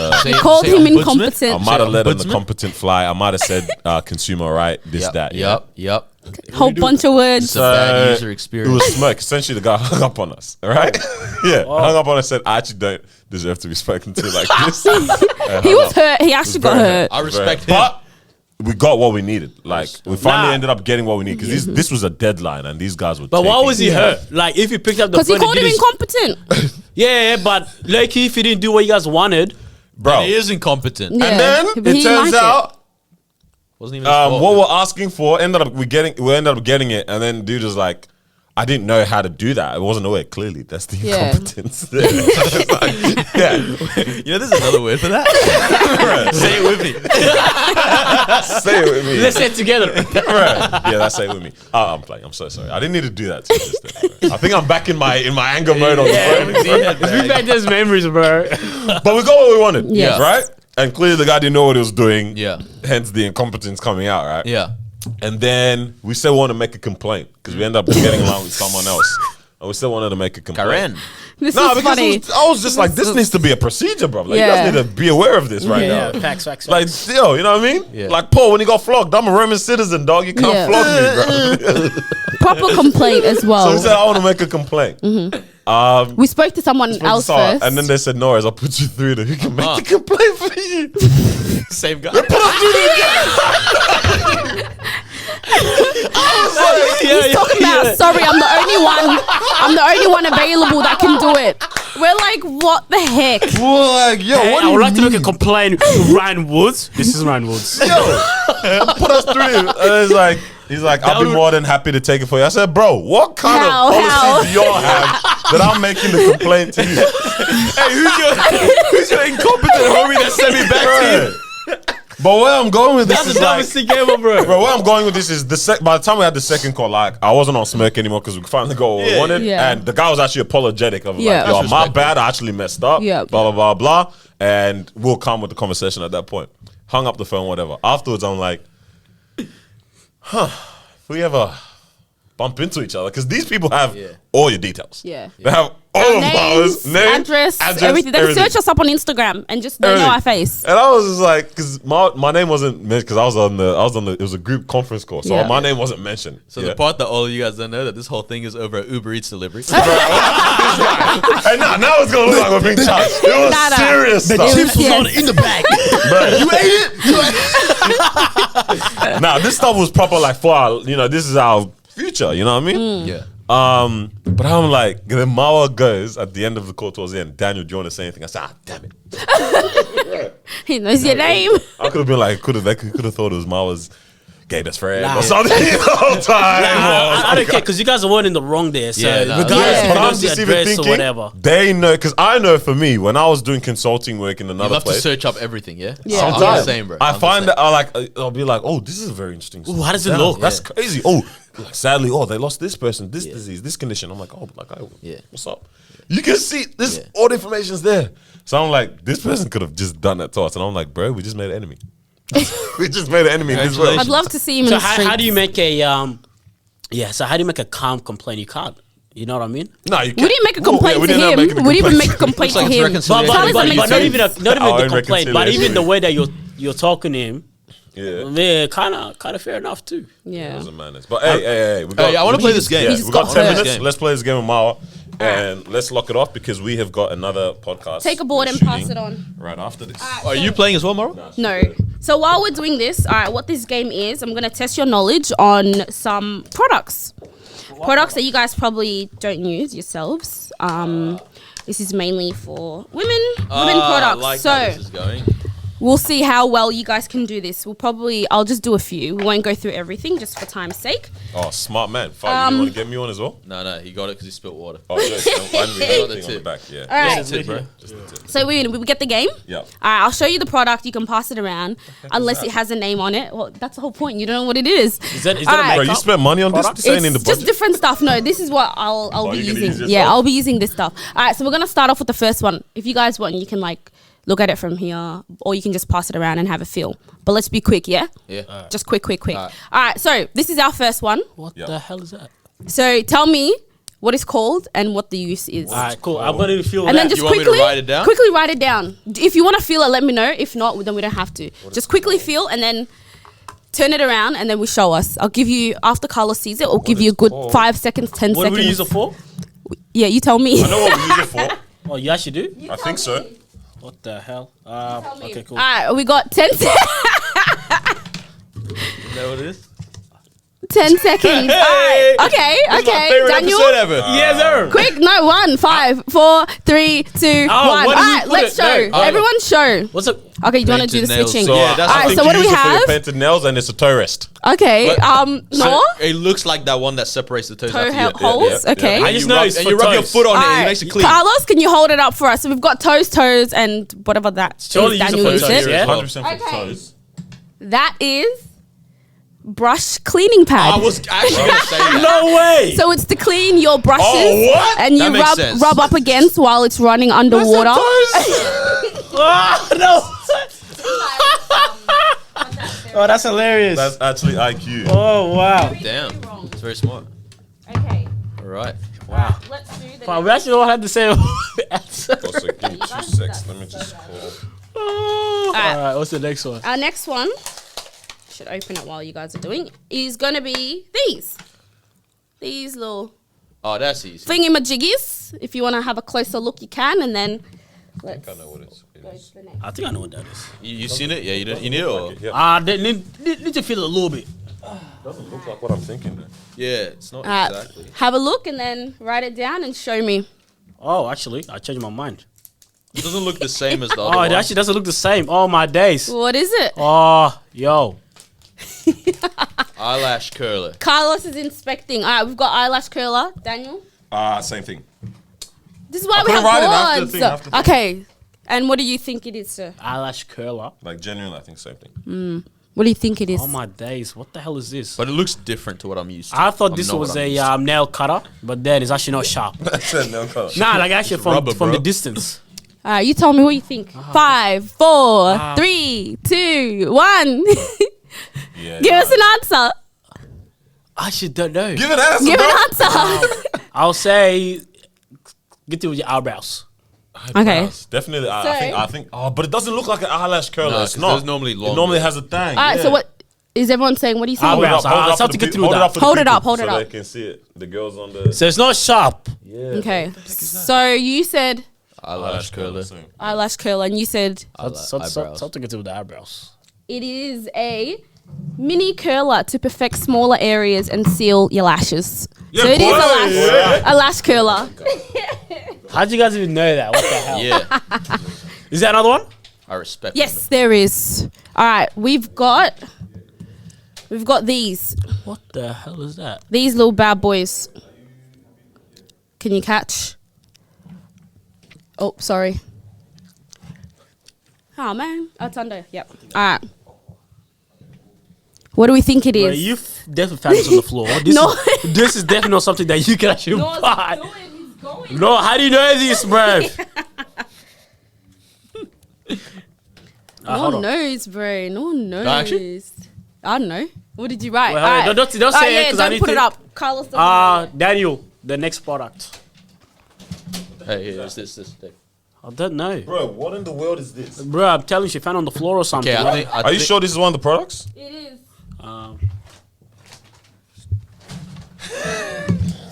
Called him ombudsman? incompetent. I might have let an Ombudsman? incompetent fly. I might have said consumer right, this, that. Yeah. Yep. Whole bunch of words. It's a bad user experience. It was smirk. Essentially, the guy hung up on us. All right, yeah, hung up on us. Said, "I actually don't deserve to be spoken to like this." He was hurt. He actually got hurt. I respect him. but we got what we needed. Like we finally ended up getting what we need because this was a deadline, and these guys were. But why taking- was he hurt? Like, if you picked up the Because he phone, and called did him his- incompetent. Yeah, but like if he didn't do what you guys wanted, bro? He is incompetent. Yeah. And then But it he turns liked it. out Wasn't even his fault. what we're asking for ended up we ended up getting it, and then dude was like, I didn't know how to do that. I wasn't aware. Clearly, that's the Yeah. incompetence. It's like, yeah, You know, there's another word for that. Say it with me. say it with me. let's say it together. Yeah, that's it with me. Oh, I'm playing. I'm so sorry. I didn't need to do that. To you just then, bro. I think I'm back in my anger mode on the phone. Bring back those memories, bro. But we got what we wanted. Yes. Right? And clearly the guy didn't know what he was doing. Yeah. Hence the incompetence coming out, right? Yeah. And then we still want to make a complaint because we end up getting along with someone else. And we still wanted to make a complaint. Karen. This No, is because funny. I was just like, this needs to be a procedure, bro. Like, Yeah. you guys need to be aware of this right Yeah, now. facts. Like, yo, you know what I mean? Yeah. Like, Paul, when he got flogged, I'm a Roman citizen, dog. You can't Yeah. flog me, bro. Proper complaint as So well. he said, I want to make a complaint. We spoke to someone else first. And then they said, no worries, I'll put you through to who can make the complaint for you. Same guy. He's talking about, sorry, I'm the only one available that can do it. We're like, what the heck? Like, yo, Hey, what I do would you like to mean? make a complaint to Ryan Woods. This is Ryan Woods. Yo, put us through. And he's like, I'll be more than happy to take it for you. I said, bro, what kind How? of policies do y'all have that I'm making the complaint to you? Hey, who's your incompetent homie that sent me back to you? But where I'm going with this That's is the like, dumbest thing ever, bro. bro, where I'm going with this is by the time we had the second call, like I wasn't on smirk anymore because we finally got what we wanted, Yeah. and the guy was actually apologetic of Yeah. like, yo, That's my respectful. bad, I actually messed up, Yeah. blah blah blah blah, and we'll come with the conversation at that point. hung up the phone, whatever. Afterwards, I'm like, if we ever bump into each other, because these people have all your details. Yeah. They have all of ours, name, address, everything. They can search us up on Instagram and just they know our face. And I was just like, because my name wasn't mentioned, because I was on the it was a group conference call, so my name wasn't mentioned. So the part that all of you guys don't know, that this whole thing is over a Uber Eats delivery. And now it's gonna look like we're being charged. It was serious The stuff. chips was on in the bag. You ate it? Nah, this stuff was proper like for our, this is our future, you know what I mean? Yeah. But I'm like, then Marwa goes at the end of the call towards the end, Daniel, do you want to say anything? I said, damn it. He knows your name. I could have been like, could have thought it was Marwa's gay best friend Nah. or something the whole time. I don't care because you guys are weren't in the wrong there. So regardless Yeah. if But you I'm know the just even address or thinking, whatever. they know, because I know for me, when I was doing consulting work in You another love to place, search up everything, yeah? Yeah. I'm the sometimes same, bro. I I'm the find same. that I'll be like, oh, this is a very interesting story. Ooh, how does it Damn, look? That's crazy. Oh, like, sadly, they lost this person, this disease, this condition. I'm like, what's up? You can see this, all the information's there. So I'm like, this person could have just done that to us. And I'm like, bro, we just made an enemy. We just made an enemy in this world. I'd love to see him So in the streets. how do you make a so how do you make a calm complaint? You can't. You know what I mean? No, you can't. We didn't make a complaint to him. We didn't even make a complaint to Looks like it's him. reconciliation. Charlie's But like, not even Our the own complaint, but even the reconciliation. way that you're talking to him, Yeah. kind of fair enough too. yeah. Doesn't madness. But hey, we got, I want to play this game. Yeah, We just we got got 10 to- minutes. Game. Let's play this game with Marwa. And let's lock it off because we have got another podcast. Take a board we're and pass shooting it on. right after this. Are you playing as well, Marwa? No. So while we're doing this, all right, what this game is, I'm going to test your knowledge on some products. Products that you guys probably don't use yourselves. This is mainly for women products. Like so how this is going. we'll see how well you guys can do this. I'll just do a few. We won't go through everything just for time's sake. Oh, smart man. Fine, you want to get me on as well? No, he got it because he spilled water. Oh, yes. I didn't read Got the anything on the tip. back. Yeah. All right. That's it, bro. Just the tip. So we get the game. Yeah. All right, I'll show you the product. You can pass it around unless it has a name on it. Well, that's the whole point. You don't know what it is. Is that All a right. Bro, you spent money on this? Product? This ain't in the It's just budget. different stuff. No, this is what I'll be you're gonna using. use Yeah, yourself? I'll be using this stuff. All right, so we're gonna start off with the first one. If you guys want, you can like look at it from here, or you can just pass it around and have a feel. But let's be quick, yeah? Yeah. Just quick. All right. All right, so this is our first one. What Yeah. the hell is that? So tell me what it's called and what the use is. All right, cool. I'm gonna feel And that. then just You want me to quickly write it down? quickly write it down. If you want to feel it, let me know. If not, then we don't have to. Just quickly feel and then turn it around and then we show us. I'll give you, after Carlos sees it, I'll give you a good 5 seconds, 10 What do seconds. we use it for? Yeah, you tell me. I know what we use it for. Oh, you actually do? I think so. What the hell? Okay, cool. All right, we got 10 Is that what it is? 10 seconds. All right. Okay. This is my favorite Daniel, episode ever. Yes, sir. quick. No, 1, 5, 4, 3, 2, 1. All what do we right, put let's it? show. No. Everyone show. What's up? Okay, you want to do the Painted nails. switching? So, yeah, that's All right, I think so what you do we use it for your have? painted nails and it's a toe rest. Okay, So no? it looks like that one that separates the toes Toe after you- holes? Okay. I And just you know rub, it's and for you rub your toes. foot on it. All It right, makes it clean. Carlos, can you hold it up for us? So we've got toes, and whatever that is. Surely use it Daniel for used toes, it. yeah? 100% for Okay. toes. That is brush cleaning pad. I was actually going to say that. No way. So it's to clean your brushes, Oh, what? and you That makes sense. rub up against while it's running underwater. Oh, no. Oh, that's hilarious. That's actually IQ. Oh, wow. Damn. It's very smart. Okay, All right. Wow. let's do the Wow, we actually all had the same answer. Also, give me 2 seconds. Let me just call. All right, what's the next one? Our next one, should open it while you guys are doing, is going to be these. These little Oh, that's easy. thingamajiggies. If you want to have a closer look, you can, and then let's I know what it is. go to the next. I think I know what that is. You seen it? Yeah, you need it? Or? They need to feel it a little bit. Doesn't look like what I'm thinking. Though. Yeah, it's not Alright, exactly. have a look and then write it down and show me. Oh, actually, I changed my mind. It doesn't look the same as the Oh, other it one. actually doesn't look the same. Oh, my days. What is it? Oh, yo. Eyelash curler. Carlos is inspecting. All right, we've got eyelash curler. Daniel? Same thing. This is why I we have couldn't write it after the boards. thing, after the Okay. And what do you think it is, sir? Eyelash curler. Like genuinely, I think same thing. What do you think it is? Oh, my days. What the hell is this? But it looks different to what I'm used to. I thought I'm this not was what I'm a used to. nail cutter, but then it's actually not sharp. I said no color. Nah, like actually It's rubber, from bro. the distance. All right, you tell me what you think. 5, 4, 3, 2, 1. Yeah, Give us an answer. I should don't know. Give an answer, Give bro. an answer. I'll say, get to with your eyebrows. Okay. Eyebrows. Definitely. I So- think. Oh, but it doesn't look like an eyelash curler. No, it's 'cause not. there's normally It longer. normally has a thing. All right, yeah. so what is everyone saying? What are you saying? Hold it up, Eyebrows. hold it up I'll for the get through people- that. hold it up for the Hold it up, people hold it so up. they can see it. The girls on the. So it's not sharp. Yeah. Okay. So you said Eyelash curler. eyelash curler, and you said Eyebrows. Something to do with the eyebrows. it is a mini curler to perfect smaller areas and seal your lashes. Yeah, so it is boy. a lash curler. How'd you guys even know that? What the hell? Yeah, Is that another one? I respect. Yes, there is. All right, we've got these What the hell is that? little bad boys. Can you catch? Oh, sorry. Oh man, oh, it's under. Yep. All right. What do we think it Bro, is? you've definitely found this on the floor. This No. is, this is definitely not something that you can actually No, buy. he's going. No, how do you know this, bro? No hold one on. knows, bro. No one knows. actually? I don't know. What did you write? Wait, hold on. Alright. Don't say it, Alright, 'cause I don't need put to- it up. Carlos doesn't know. Daniel, the next product. Hey, yeah, it's this thing. I don't know. Bro, what in the world is this? Bro, I'm telling you, she found on the floor or something. Okay, I think. Are you sure this is one of the products? It is. Um,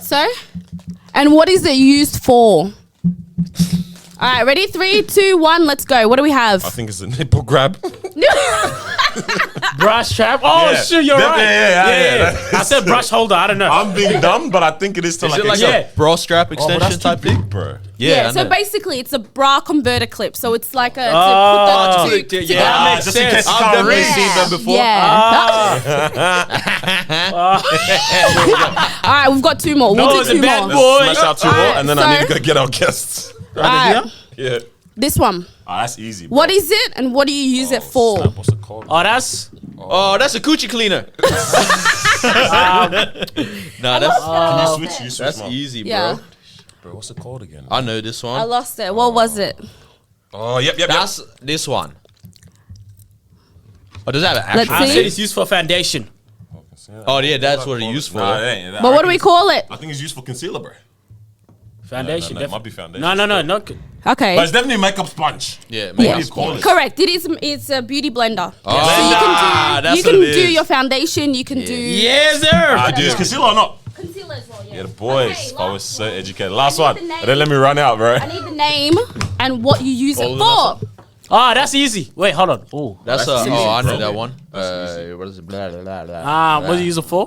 So, and what is it used for? All right, ready? 3, 2, 1. Let's go. What do we have? I think it's a nipple grab. brush trap. Oh, Yeah. shit, you're right. Yeah. I said brush holder. I don't know. I'm being dumb, but I think it is to Is like it like Yeah. a bra strap Oh, but extension that's type too thing? big, bro. Yeah, I so know. basically it's a bra converter clip. So it's like a Oh. to put the two Yeah, together. that makes just in sense. case you I've can't definitely read. seen them before. All right, we've got 2 more. No, We'll it's do a 2 bad more. boy. Let's smash out two more, Alright, and then I need to go get our guests. All right, Yeah. this one. Oh, that's easy. Bro. What is it and what do you use it for? Snap, what's it called? Oh, that's... Oh, that's a coochie cleaner. Nah, Can you switch? that's Mom? easy, bro. Yeah, Bro, what's it called again? I know this I one. lost it. What was it? Oh, yep. That's this one. Oh, does that have an Let's actual? I see. said it's used for foundation. Oh yeah, that's what it's used for. Nah, it ain't. But what do we call it? I think it's used for concealer, bro. Foundation. No, it might be foundation. No. Okay. But it's definitely makeup sponge. Yeah, Yeah. makeup you call sponge. it? Correct. It's a beauty blender. Oh, So you can that's you can what it do is. your foundation. You can do Yes, sir. I do use concealer or not? concealer as well. Yeah. Yeah, the boys. Okay, I was last so one. educated. Last I one. need the name. And then let me run out, bro. I need the name and what you use it All for. Ah, that's easy. Wait, hold on. Oh, That's That's oh, easy, I know bro. that one. What is it? Blah, blah, blah, blah. what do you use it for?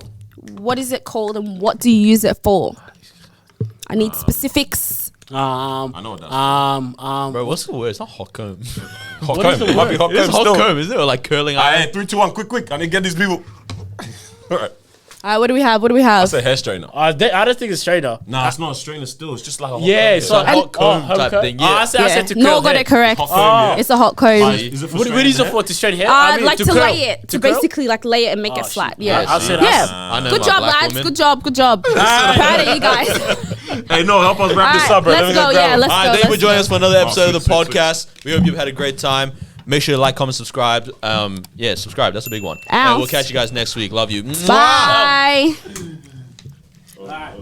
What is it called and what do you use it for? I need specifics. I know what that's Bro, what's the word? It's not hot comb. hot what is comb. the It might be hot It's comb hot still. comb, is it? Or like curling iron? Alright, 3, 2, 1, quick. I need to get these people. Alright. All right, what do we have? What do we I have? say hair straightener. I don't think it's straighther. Nah, it's not a strainer still. It's just like a hot Yeah, comb. it's a hot comb type thing, yeah. I said to curl No, got hair. it correct. Hot comb, yeah. It's a hot comb. Is it for What do you use it straightening for? To straighten hair? I'd like to curl. lay it. To curl? basically like lay it and make it shit. flat. Yeah. I said Yeah. I know Good my job, black lads. woman. Good job. Good job. Proud of you guys. Hey, no, help us wrap this Alright, up, bro. let's Let me go, grab yeah, them. let's All go, right, thank you for let's joining us for another episode of the sweet, sweet. podcast. We hope you've had a great time. Make sure to like, comment, subscribe. Yeah, subscribe. That's a big one. And we'll catch you guys next week. Love you. Bye. Bye.